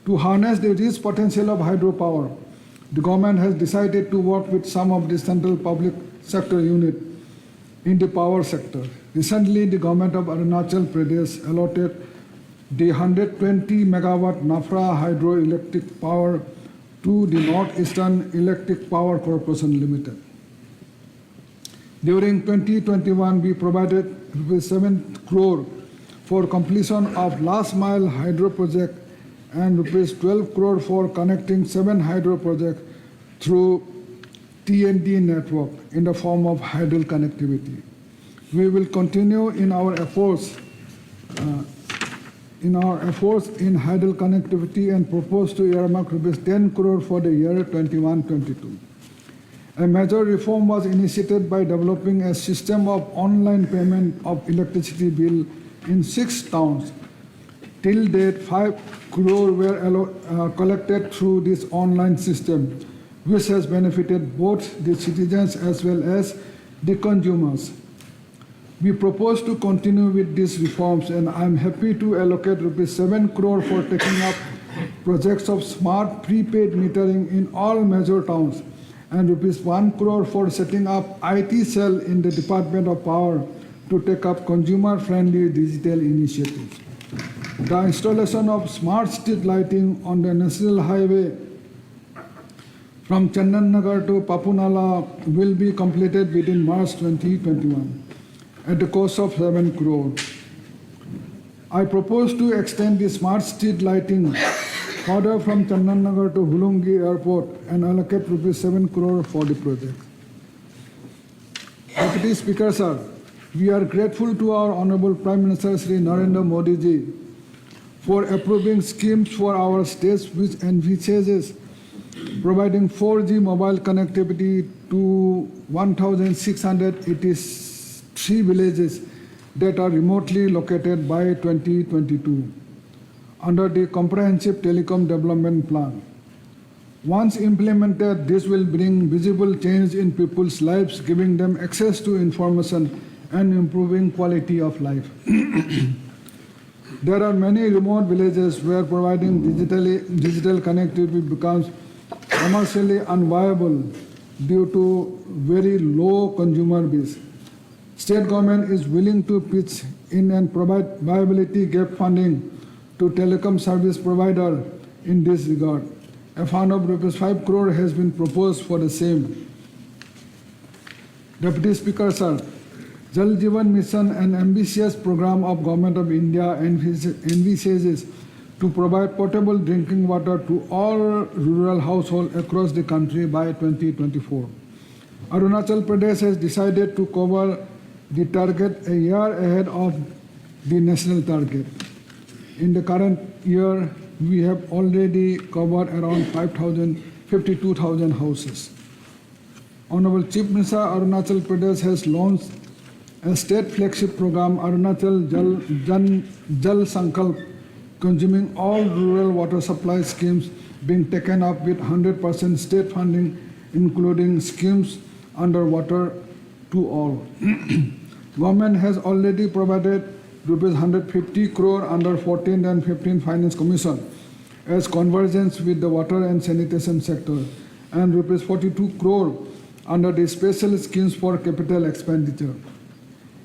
To harness the rich potential of hydropower, the government has decided to work with some of the central public sector units in the power sector. Recently, the government of Arunachal Pradesh allotted the 120 megawatt Nafra hydroelectric power to the Northeastern Electric Power Corporation Limited. During 2021, we provided 7 crore for completion of last mile hydro project and rupees 12 crore for connecting 7 hydro projects through T&D network in the form of hydro connectivity. We will continue in our efforts in hydro connectivity and propose to earmark rupees 10 crore for the year 21-22. A major reform was initiated by developing a system of online payment of electricity bill in 6 towns. Till date, 5 crore were collected through this online system, which has benefited both the citizens as well as the consumers. We propose to continue with these reforms, and I am happy to allocate rupees 7 crore for taking up projects of smart prepaid metering in all major towns, and rupees 1 crore for setting up IT cell in the Department of Power to take up consumer-friendly digital initiatives. The installation of smart street lighting on the national highway from Chandannagar to Papunala will be completed within March 2021 at the cost of 7 crore. I propose to extend the smart street lighting Order from Chandannagar to Hulungi Airport and allocate rupees 7 crore for the project. Deputy Speaker, sir, we are grateful to our Honorable Prime Minister Shri Narendra Modi ji for approving schemes for our states which envisages providing 4G mobile connectivity to 1,683 villages that are remotely located by 2022 under the Comprehensive Telecom Development Plan. Once implemented, this will bring visible change in people's lives, giving them access to information and improving quality of life. There are many remote villages where providing digital connectivity becomes commercially unviable due to very low consumer base. State government is willing to pitch in and provide viability gap funding to telecom service provider in this regard. A fund of rupees 5 crore has been proposed for the same. Deputy Speaker, sir, Jal Jeevan Mission, an ambitious program of Government of India, envisages to provide potable drinking water to all rural households across the country by 2024. Arunachal Pradesh has decided to cover the target a year ahead of the national target. In the current year, we have already covered around 52,000 houses. Honorable Chief Minister Arunachal Pradesh has launched a state flagship program, Arunachal Jal Sankalp, consuming all rural water supply schemes being taken up with 100% state funding, including schemes under water to all. Government has already provided rupees 150 crore under 14th and 15th Finance Commission as convergence with the water and sanitation sector, and rupees 42 crore under the special schemes for capital expenditure.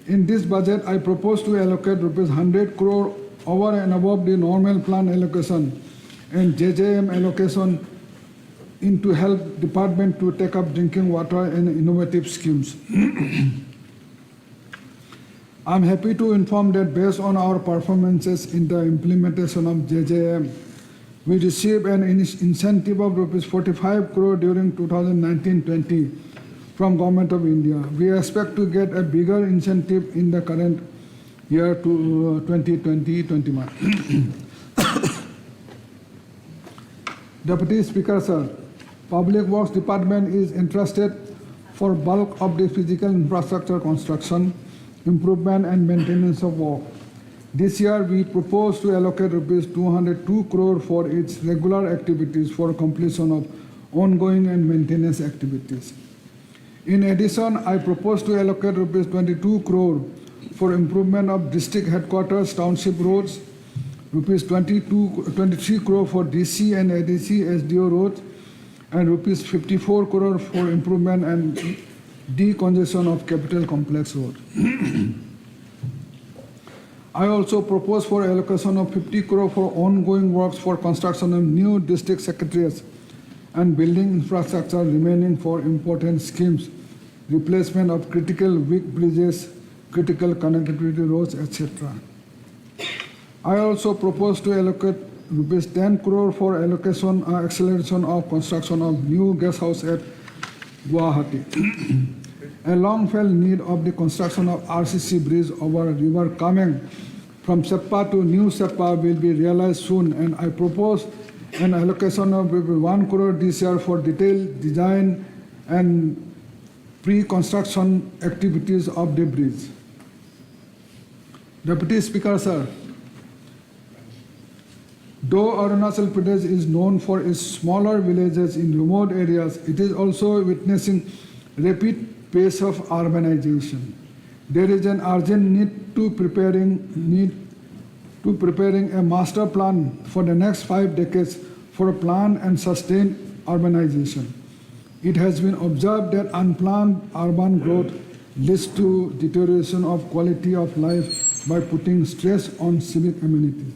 In this budget, I propose to allocate rupees 100 crore over and above the normal plan allocation and JJM allocation to help department to take up drinking water and innovative schemes. I'm happy to inform that based on our performances in the implementation of JJM, we received an incentive of rupees 45 crore during 2019-20 from Government of India. We expect to get a bigger incentive in the current year to 2020-21. Deputy Speaker, sir, Public Works Department is interested for bulk of the physical infrastructure construction, improvement and maintenance of work. This year, we propose to allocate rupees 202 crore for its regular activities for completion of ongoing and maintenance activities. In addition, I propose to allocate rupees 22 crore for improvement of district headquarters, township roads, rupees 23 crore for DC and ADC SDO roads, and rupees 54 crore for improvement and decongestion of capital complex road. I also propose for allocation of 50 crore for ongoing works for construction of new district secretariats and building infrastructure remaining for important schemes, replacement of critical weak bridges, critical connectivity roads, etc. I also propose to allocate rupees 10 crore for acceleration of construction of new guest house at Guwahati. A long-felt need of the construction of RCC bridge over River Kameng from Seppa to New Seppa will be realized soon, and I propose an allocation of 1 crore this year for detailed design and pre-construction activities of the bridge. Deputy Speaker, sir, though Arunachal Pradesh is known for its smaller villages in remote areas, it is also witnessing rapid pace of urbanization. There is an urgent need to preparing a master plan for the next 5 decades for planned and sustained urbanization. It has been observed that unplanned urban growth leads to deterioration of quality of life by putting stress on civic amenities.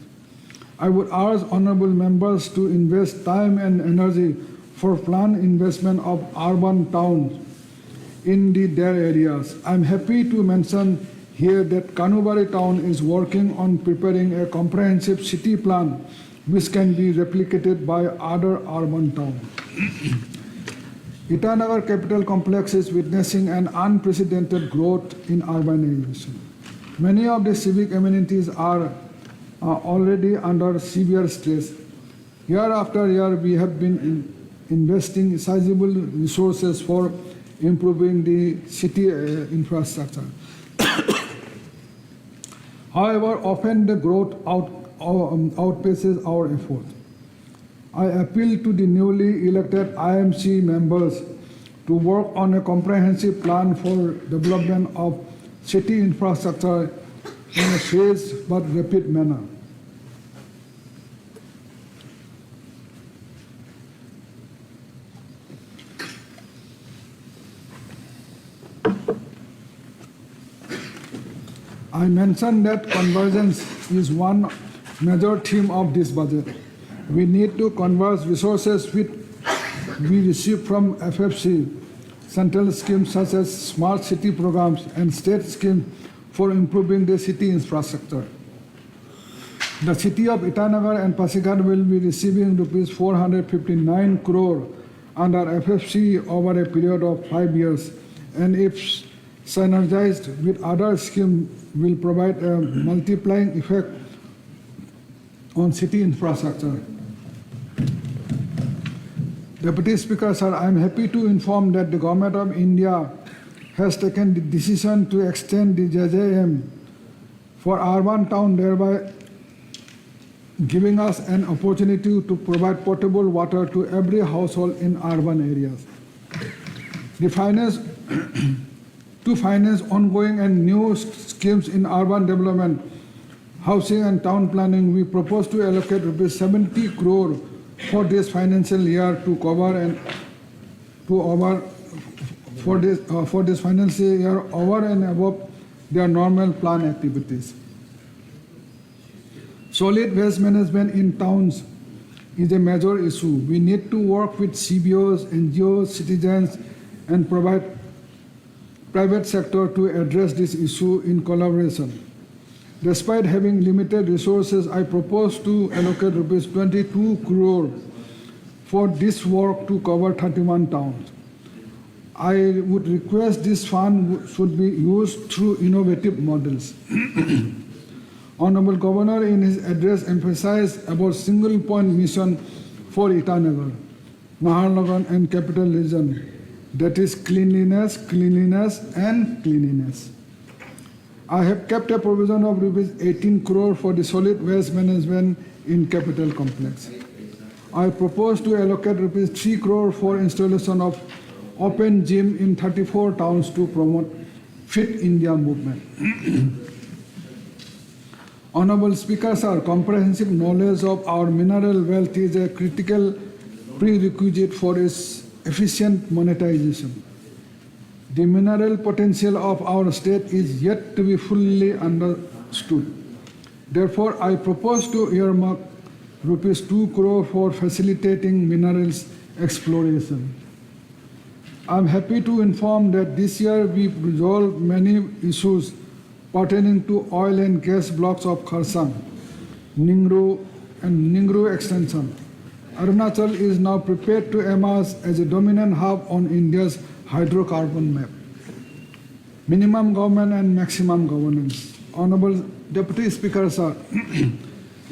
I would urge honorable members to invest time and energy for planned investment of urban towns in their areas. I'm happy to mention here that Kanubari town is working on preparing a comprehensive city plan which can be replicated by other urban towns. Itanagar Capital Complex is witnessing an unprecedented growth in urbanization. Many of the civic amenities are already under severe stress. Year after year, we have been investing sizable resources for improving the city infrastructure. However, often the growth outpaces our effort. I appeal to the newly elected IMC members to work on a comprehensive plan for development of city infrastructure in a phased but rapid manner. I mentioned that convergence is one major theme of this budget. We need to converge resources which we receive from FFC, central schemes such as smart city programs and state schemes for improving the city infrastructure. The city of Itanagar and Pasighat will be receiving rupees 459 crore under FFC over a period of 5 years, and if synergized with other schemes will provide a multiplying effect on city infrastructure. Deputy Speaker, sir, I am happy to inform that the Government of India has taken the decision to extend the JJM for urban town, thereby giving us an opportunity to provide potable water to every household in urban areas. To finance ongoing and new schemes in urban development, housing and town planning, we propose to allocate rupees 70 crore for this financial year to cover and for this financial year over and above their normal plan activities. Solid waste management in towns is a major issue. We need to work with CBOs, NGOs, citizens, and private sector to address this issue in collaboration. Despite having limited resources, I propose to allocate rupees 22 crore for this work to cover 31 towns. I would request this fund should be used through innovative models. Honorable Governor in his address emphasized about single point mission for Itanagar, Naharlagun and Capital Region, that is cleanliness, cleanliness and cleanliness. I have kept a provision of rupees 18 crore for the solid waste management in Capital Complex. I propose to allocate rupees 3 crore for installation of open gym in 34 towns to promote Fit India movement. Honorable Speaker, sir, comprehensive knowledge of our mineral wealth is a critical prerequisite for its efficient monetization. The mineral potential of our state is yet to be fully understood. Therefore, I propose to earmark rupees 2 crore for facilitating minerals exploration. I am happy to inform that this year we resolved many issues pertaining to oil and gas blocks of Kharsang, Ningru and Ningru extension. Arunachal is now prepared to emerge as a dominant hub on India's hydrocarbon map. Minimum government and maximum governance. Honorable Deputy Speaker, sir,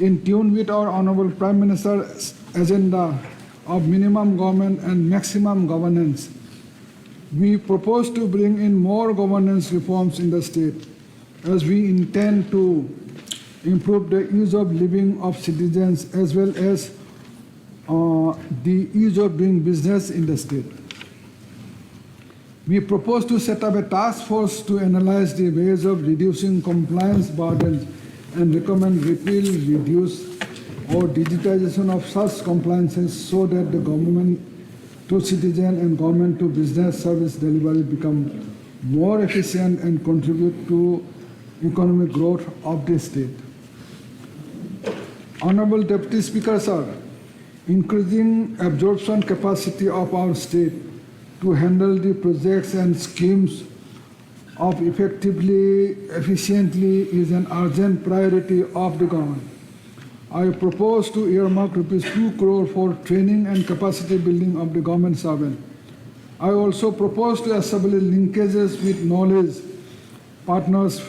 in tune with our Honorable Prime Minister's agenda of minimum government and maximum governance, we propose to bring in more governance reforms in the state, as we intend to improve the ease of living of citizens as well as the ease of doing business in the state. We propose to set up a task force to analyze the ways of reducing compliance burdens and recommend repeal, reduce, or digitization of such compliances so that the government to citizen and government to business service delivery become more efficient and contribute to economic growth of the state. Honorable Deputy Speaker, sir, increasing absorption capacity of our state to handle the projects and schemes of effectively, efficiently is an urgent priority of the government. I propose to earmark rupees 2 crore for training and capacity building of the government servant. I also propose to establish linkages with knowledge partners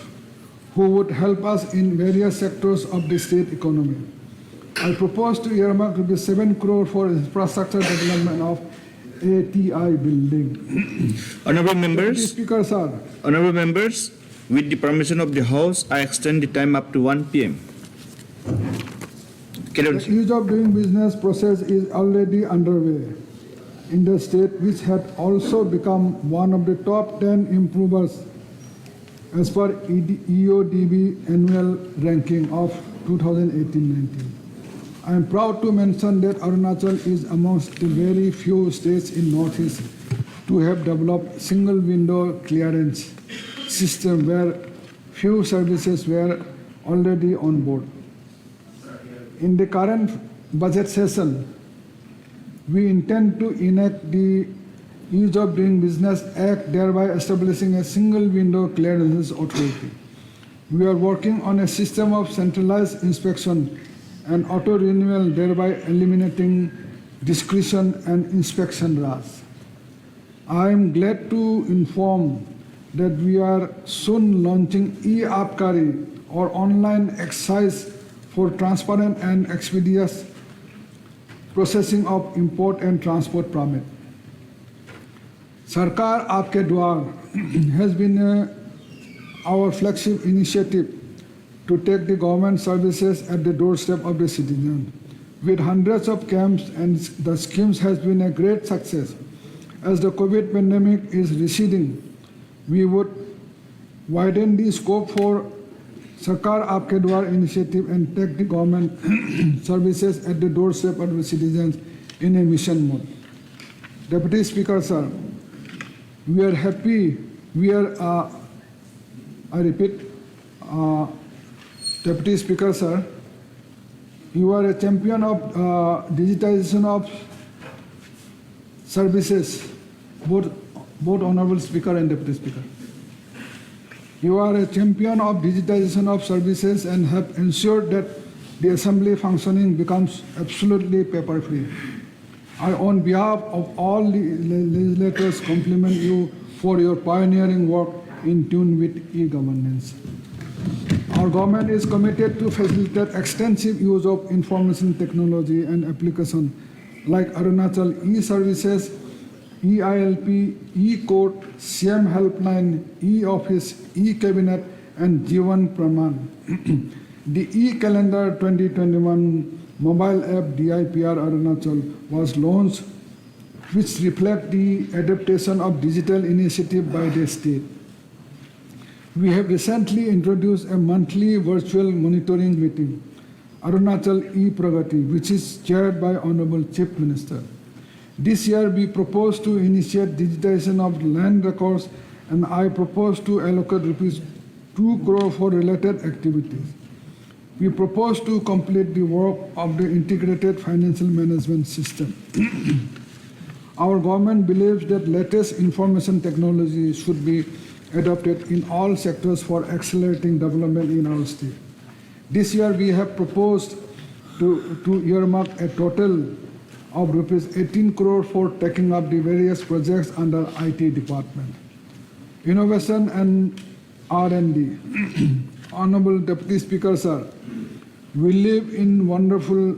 who would help us in various sectors of the state economy. I propose to earmark rupees 7 crore for infrastructure development of ATI building. Honorable Deputy members, Speaker, sir. honorable members, with the permission of the House, I extend the time up to 1 p.m. Carry on, The sir. ease of doing business process is already underway in the state, which had also become one of the top 10 improvers as per EODB annual ranking of 2018-19. I am proud to mention that Arunachal is amongst the very few states in Northeast to have developed single window clearance system where few services were already on board. In the current budget session, we intend to enact the Ease of Doing Business Act, thereby establishing a single window clearances authority. We are working on a system of centralized inspection and auto renewal, thereby eliminating discretion and inspection rush. I am glad to inform that we are soon launching e-Abkari or online excise for transparent and expeditious processing of import and transport permit. Sarkar Aapke Dwar has been our flagship initiative to take the government services at the doorstep of the citizen. With hundreds of camps, and the schemes has been a great success. As the COVID pandemic is receding, we would widen the scope for Sarkar Aapke Dwar initiative and take the government services at the doorstep of the citizens in a mission mode. Deputy Speaker, sir, we are happy, I repeat, Deputy Speaker, sir, you are a champion of digitization of services, both Honorable Speaker and Deputy Speaker. You are a champion of digitization of services and have ensured that the Assembly functioning becomes absolutely paper-free. I, on behalf of all the legislators, compliment you for your pioneering work in tune with e-governance. Our government is committed to facilitate extensive use of information technology and application like Arunachal e-services, e-ILP, e-court, CM helpline, e-office, e-cabinet, and Jivan Praman. The e-calendar 2021 mobile app DIPR Arunachal was launched, which reflect the adaptation of digital initiative by the state. We have recently introduced a monthly virtual monitoring meeting, Arunachal e-Pragati, which is chaired by Honorable Chief Minister. This year, we propose to initiate digitization of land records, and I propose to allocate rupees 2 crore for related activities. We propose to complete the work of the integrated financial management system. Our government believes that latest information technology should be adopted in all sectors for accelerating development in our state. This year, we have proposed to earmark a total of rupees 18 crore for taking up the various projects under IT department. Innovation and R&D. Honorable Deputy Speaker, sir, we live in wonderful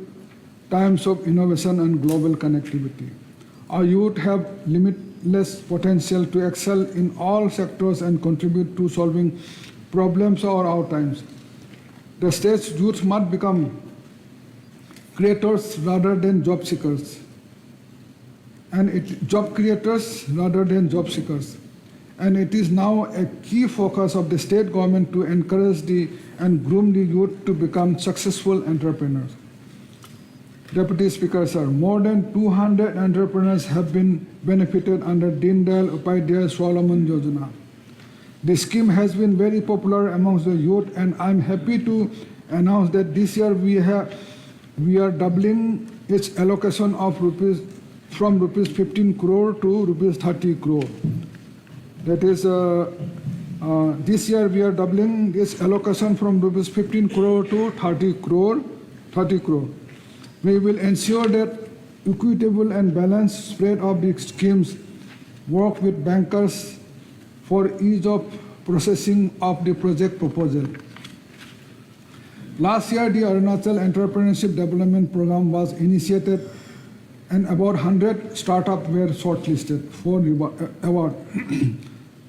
times of innovation and global connectivity. Our youth have limitless potential to excel in all sectors and contribute to solving problems of our times. The state's youth must become creators rather than job seekers, and job creators rather than job seekers. And it is now a key focus of the state government to encourage and groom the youth to become successful entrepreneurs. Deputy Speaker, sir, more than 200 entrepreneurs have been benefited under Deen Dayal Upadhyay Swavalamban Yojana. The scheme has been very popular amongst the youth, and I'm happy to announce that this year we are doubling its allocation of from rupees 15 crore to rupees 30 crore. That is, this year we are doubling its allocation from rupees 15 crore to 30 crore, 30 crore. We will ensure that equitable and balanced spread of the schemes, work with bankers for ease of processing of the project proposal. Last year, the Arunachal Entrepreneurship Development Program was initiated and about 100 startups were shortlisted for award.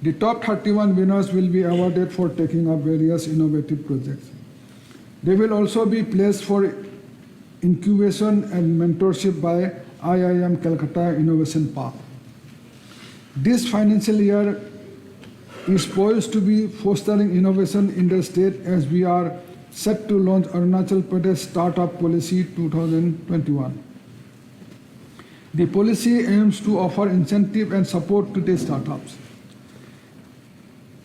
The top 31 winners will be awarded for taking up various innovative projects. They will also be placed for incubation and mentorship by IIM Calcutta Innovation Park. This financial year is poised to be fostering innovation in the state as we are set to launch Arunachal Pradesh Startup Policy 2021. The policy aims to offer incentive and support to the startups,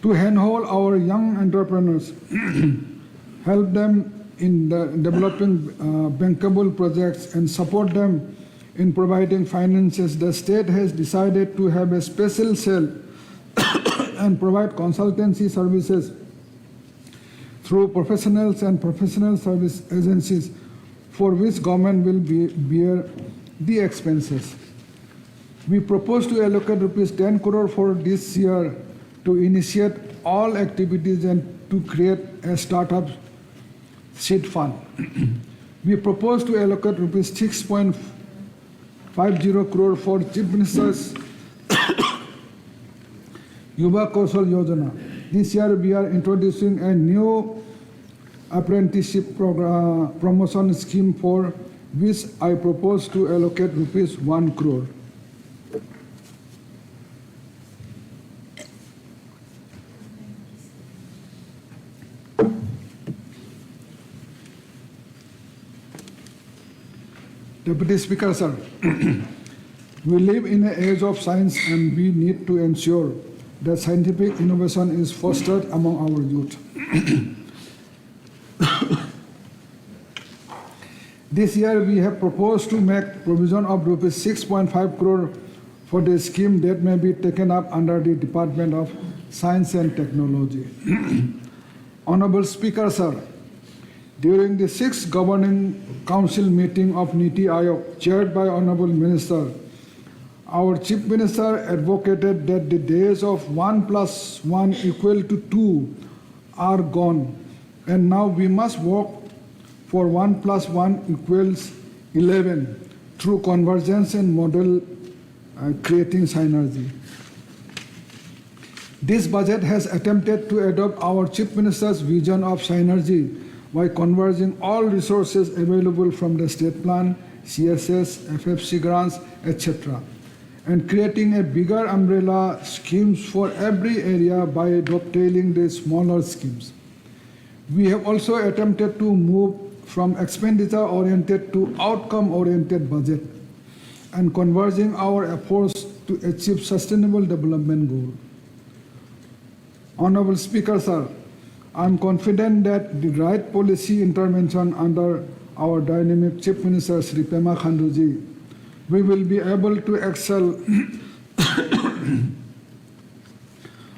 to handhold our young entrepreneurs, help them in developing bankable projects and support them in providing finances. The state has decided to have a special cell and provide consultancy services through professionals and professional service agencies for which government will bear the expenses. We propose to allocate rupees 10 crore for this year to initiate all activities and to create a startup seed fund. We propose to allocate rupees 6.50 crore for Chief Minister's Yuva Kaushal Yojana. This year we are introducing a new apprenticeship promotion scheme for which I propose to allocate rupees 1 crore. Deputy Speaker, sir, we live in an age of science and we need to ensure that scientific innovation is fostered among our youth. This year we have proposed to make provision of rupees 6.5 crore for the scheme that may be taken up under the Department of Science and Technology. Honorable Speaker, sir, during the 6th Governing Council meeting of Niti Aayog, chaired by Honorable Minister, our Chief Minister advocated that the days of 1 + 1 = 2 are gone, and now we must work for 1 + 1 = 11 through convergence and model creating synergy. This budget has attempted to adopt our Chief Minister's vision of synergy by converging all resources available from the state plan, CSS, FFC grants, etc., and creating a bigger umbrella schemes for every area by dovetailing the smaller schemes. We have also attempted to move from expenditure-oriented to outcome-oriented budget and converging our efforts to achieve sustainable development goal. Honorable Speaker, sir, I am confident that the right policy intervention under our dynamic Chief Minister Shri Pema Khanduji, we will be able to excel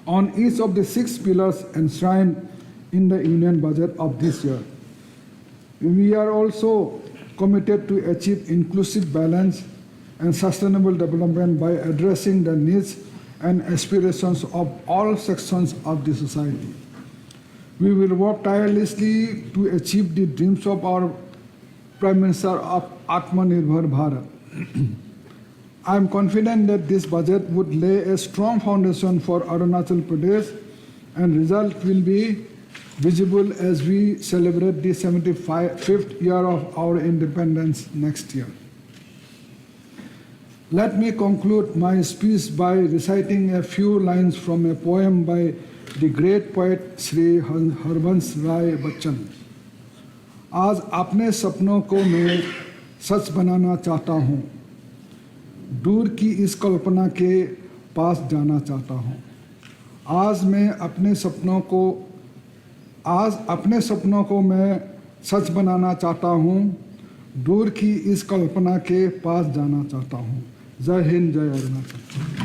on each of the 6 pillars enshrined in the Union Budget of this year. We are also committed to achieve inclusive balance and sustainable development by addressing the needs and aspirations of all sections of the society. We will work tirelessly to achieve the dreams of our Prime Minister of Atmanirbhar Bharat. I am confident that this budget would lay a strong foundation for Arunachal Pradesh, and result will be visible as we celebrate the 75th year of our independence next year. Let me conclude my speech by reciting a few lines from a poem by the great poet Shri Harbansh Rai Bachchan. आज अपने सपनों को मैं सच बनाना चाहता हूँ, दूर की इस कल्पना के पास जाना चाहता हूँ. आज अपने सपनों को मैं सच बनाना चाहता हूँ, दूर की इस कल्पना के पास जाना चाहता हूँ. जय हिंद, जय अरुणाचल.